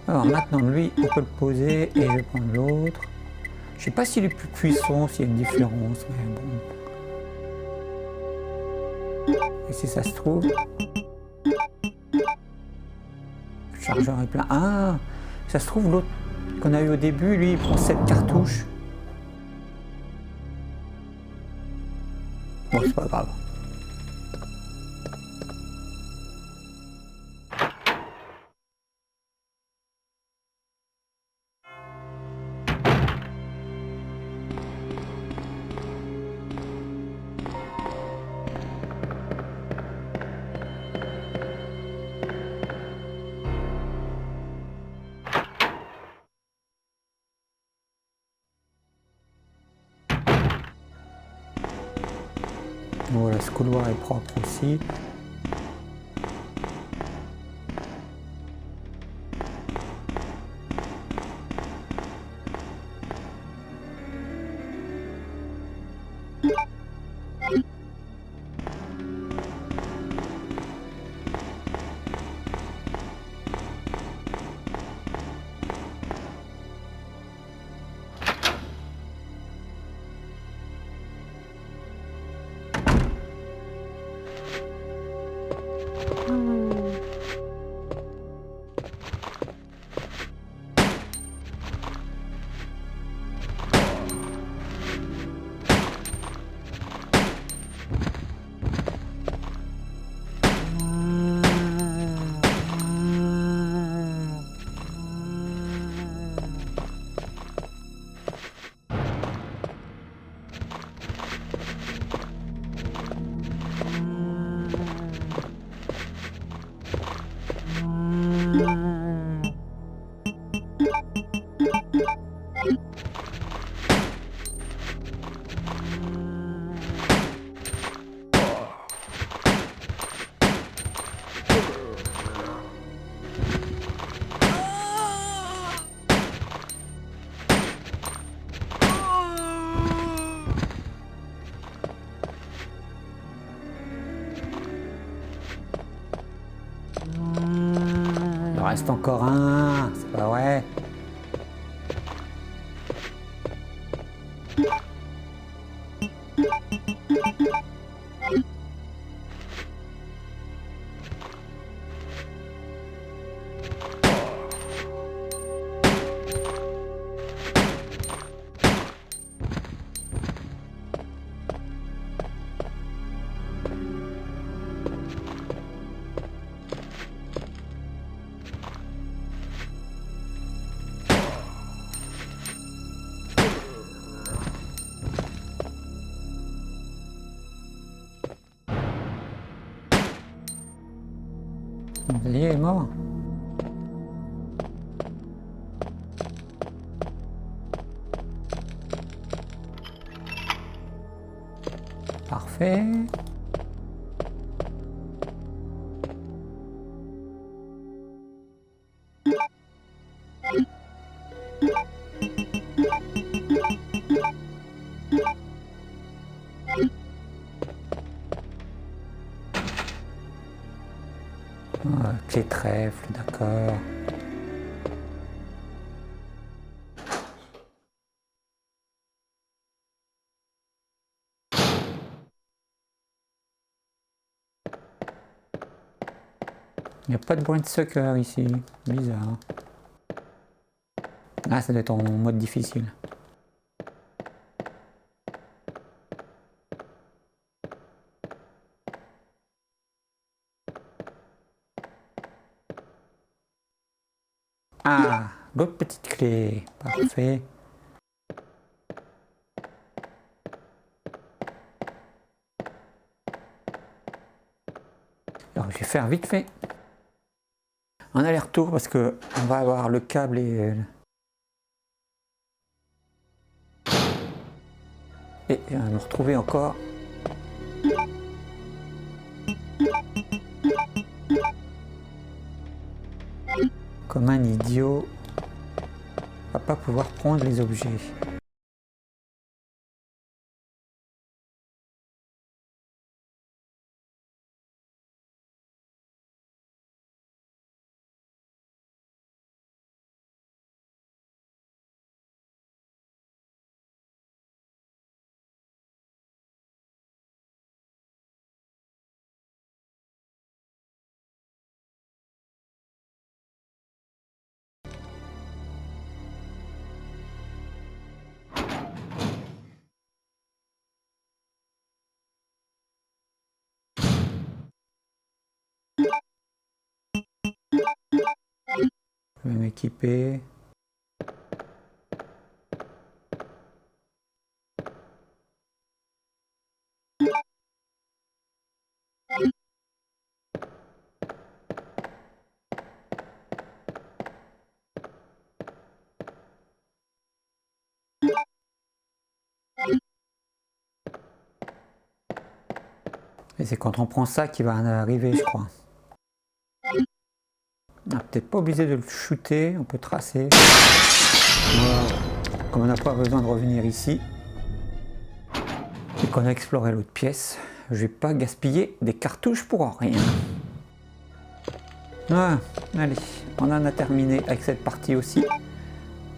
Alors maintenant lui on peut le poser et je vais prendre l'autre. Je sais pas s'il est plus puissant, s'il y a une différence, mais bon. Et si ça se trouve, le chargeur est plein. Ah, ça se trouve l'autre qu'on a eu au début, lui il prend 7 cartouches. Bon, c'est pas grave. Voilà, ce couloir est propre aussi. Il en reste encore un, c'est pas vrai. Il est mort. Parfait. Clé trèfle, d'accord. Il n'y a pas de brain sucker ici, bizarre. Ah, ça doit être en mode difficile. Ah, l'autre petite clé. Parfait. Alors, je vais faire vite fait un aller-retour parce que on va avoir le câble et me retrouver encore. Comme un idiot, on va pas pouvoir prendre les objets. Je vais m'équiper. Et c'est quand on prend ça qu'il va arriver, je crois. On n'a peut-être pas obligé de le shooter, on peut tracer. Voilà. Comme on n'a pas besoin de revenir ici et qu'on a exploré l'autre pièce, je vais pas gaspiller des cartouches pour rien. Ah, allez, on en a terminé avec cette partie aussi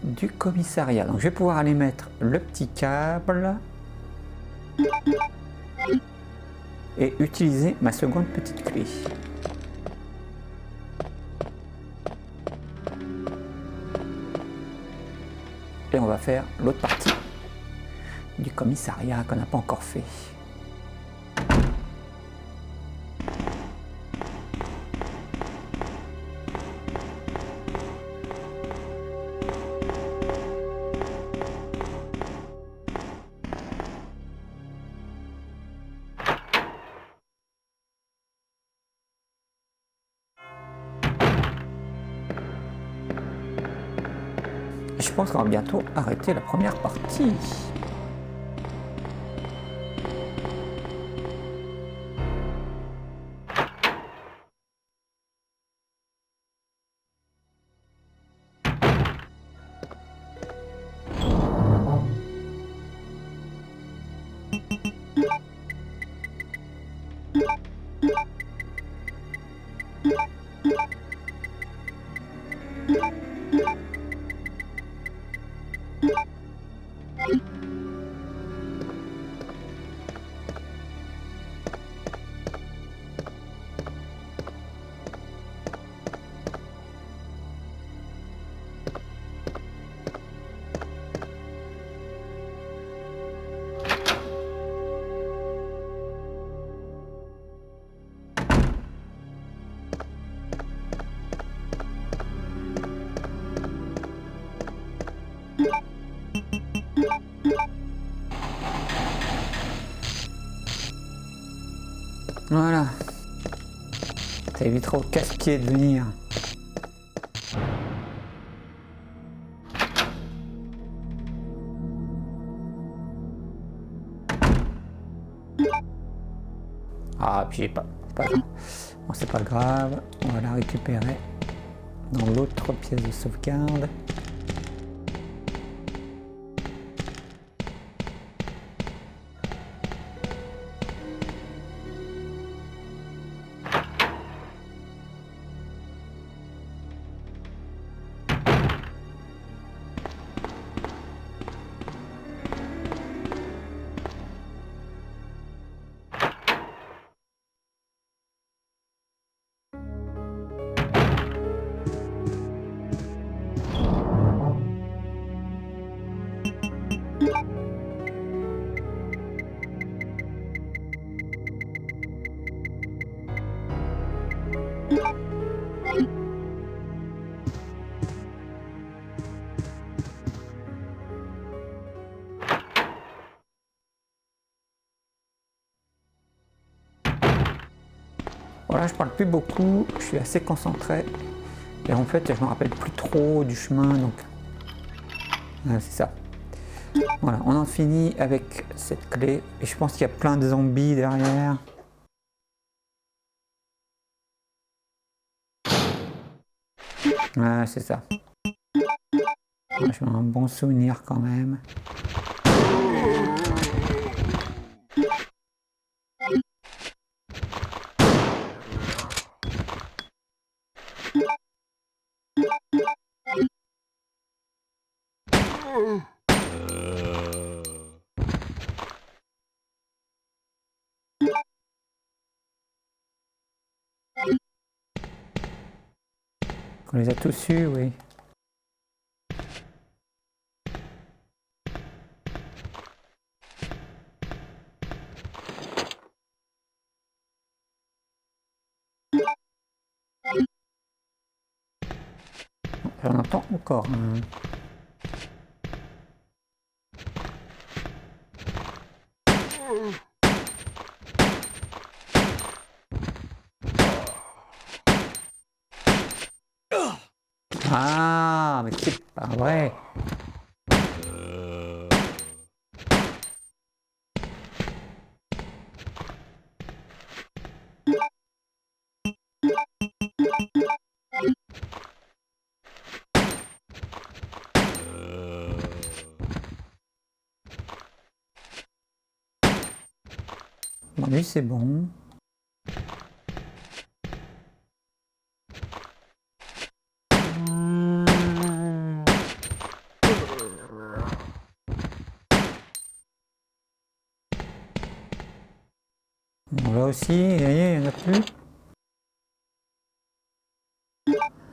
du commissariat. Donc je vais pouvoir aller mettre le petit câble et utiliser ma seconde petite clé. Et on va faire l'autre partie du commissariat qu'on n'a pas encore fait. Je pense qu'on va bientôt arrêter la première partie. Voilà. Ça évitera au casse-pied de venir. Ah, puis j'ai pas. Bon, c'est pas grave. On va la récupérer dans l'autre pièce de sauvegarde. Voilà, je parle plus beaucoup, je suis assez concentré. Et en fait, je me rappelle plus trop du chemin, donc c'est ça. Voilà, on en finit avec cette clé. Et je pense qu'il y a plein de zombies derrière. Ouais, c'est ça. Ouais, j'ai un bon souvenir quand même. On les a tous eus, oui. J'en entends encore un. Ah, mais c'est pas vrai. Bon, lui, c'est bon. Bon, là aussi, il n'y en a plus.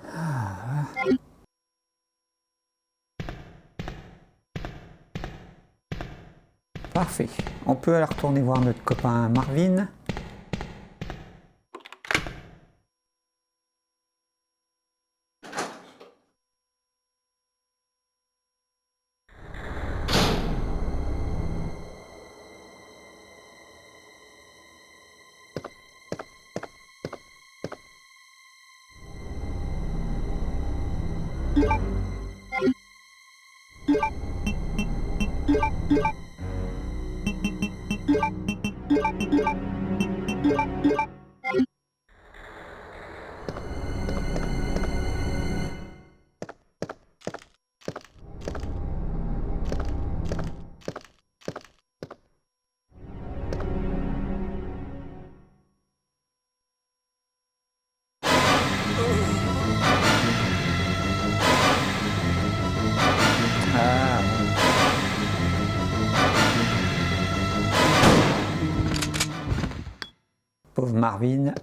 Ah. Parfait. On peut aller retourner voir notre copain Marvin. Pauvre Marvin.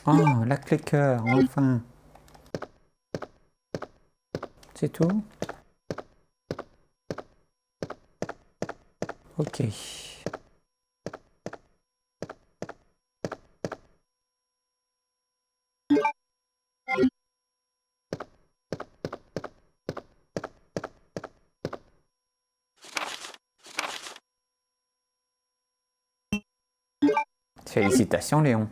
Oh, la clé cœur, enfin. C'est tout? Ok. Félicitations, Léon.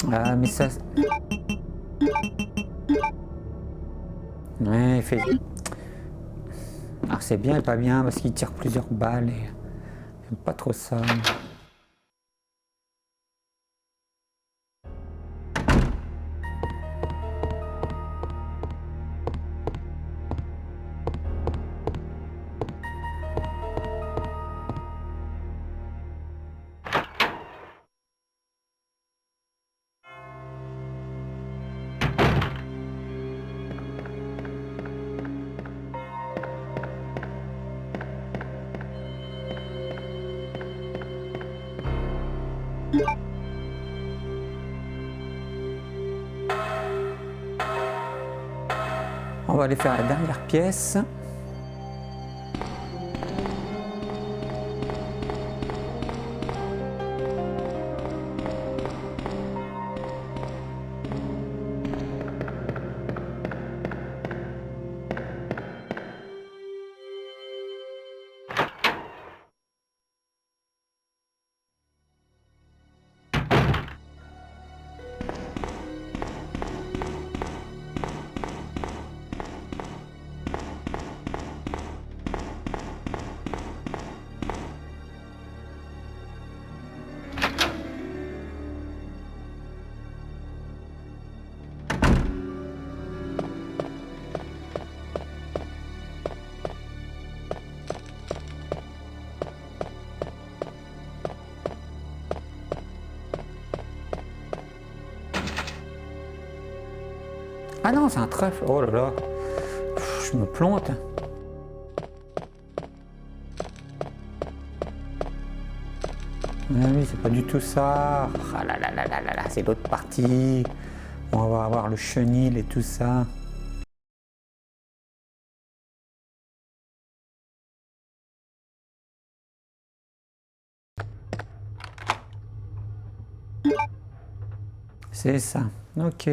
Ah, mais ça... Ouais, il fait... Alors c'est bien et pas bien parce qu'il tire plusieurs balles et... J'aime pas trop ça. On va aller faire la dernière pièce. Ah non, c'est un trèfle. Oh là là. Je me plante. Ah oui, c'est pas du tout ça. Ah là là là là là là, c'est l'autre partie. On va avoir le chenil et tout ça. C'est ça. Ok.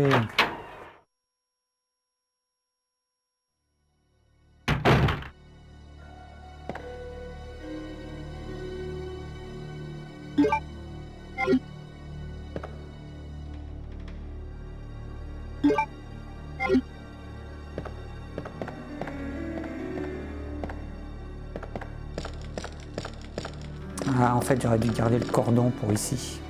Ah, en fait, j'aurais dû garder le cordon pour ici.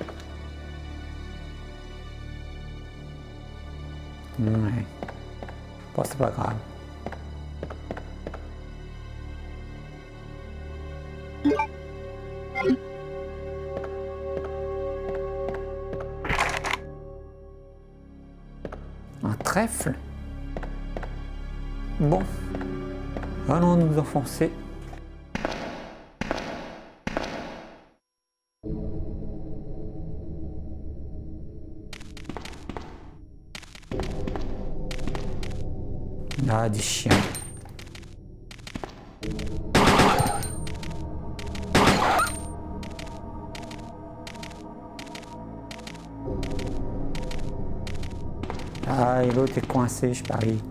Ouais. Bon, c'est pas grave. Un trèfle? Bon. Allons nous enfoncer. Ah, des chiens. Ah, et l'autre est coincé, je parie.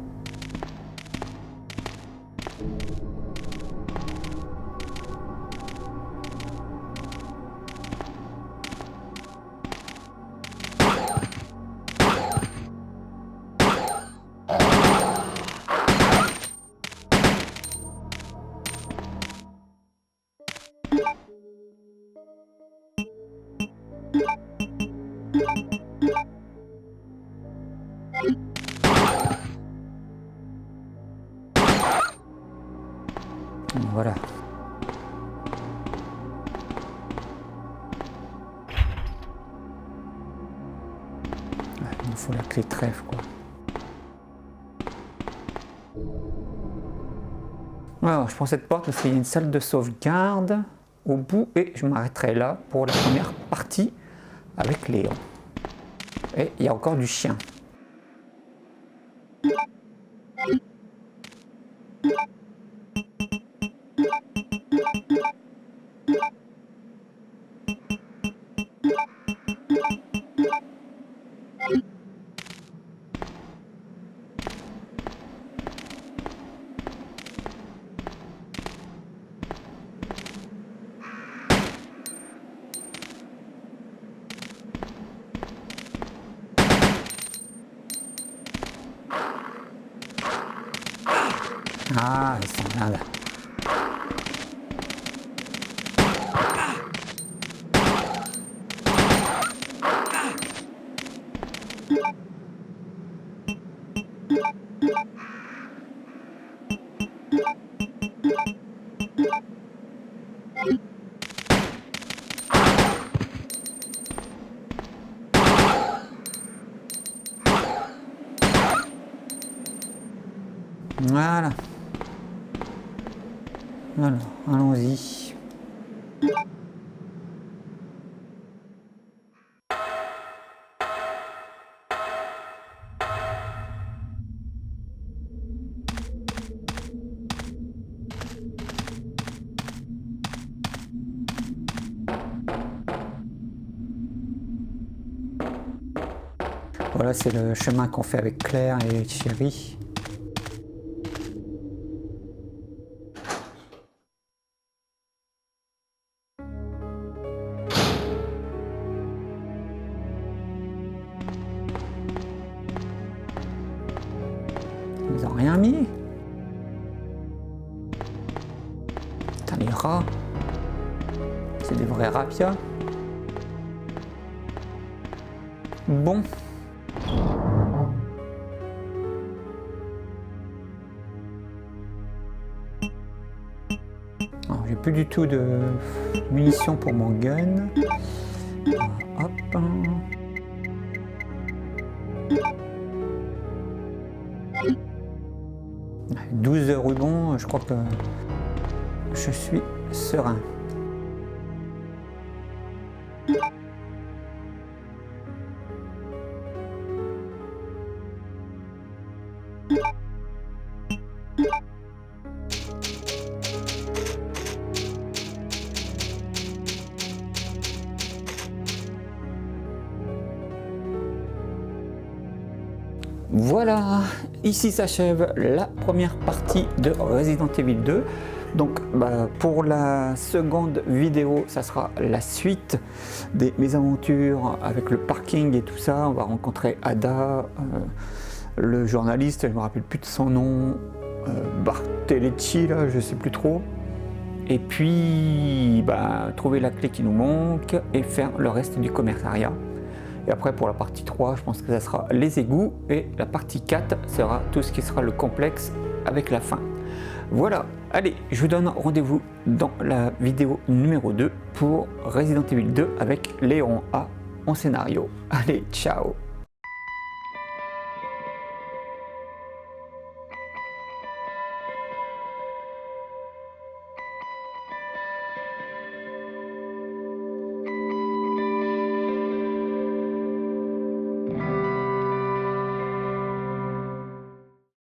Voilà. Il nous faut la clé trèfle, quoi. Alors, je prends cette porte parce qu'il y a une salle de sauvegarde au bout et je m'arrêterai là pour la première partie avec Léon. Et il y a encore du chien. Ah, ils sont là. Voilà. Alors, allons-y. Voilà, c'est le chemin qu'on fait avec Claire et Thierry. Ils ont rien mis. Putain, les rats. C'est des vrais rapias. Bon. Alors, j'ai plus du tout de munitions pour mon gun. Hop. 12 rubans, je crois que je suis serein. Voilà, ici s'achève la première partie de Resident Evil 2. Donc pour la seconde vidéo, ça sera la suite des mésaventures avec le parking et tout ça. On va rencontrer Ada, le journaliste, je ne me rappelle plus de son nom, Bartolucci, là, je ne sais plus trop. Et puis trouver la clé qui nous manque et faire le reste du commissariat. Et après pour la partie 3, je pense que ça sera les égouts et la partie 4 sera tout ce qui sera le complexe avec la fin. Voilà, allez, je vous donne rendez-vous dans la vidéo numéro 2 pour Resident Evil 2 avec Léon A en scénario. Allez, ciao!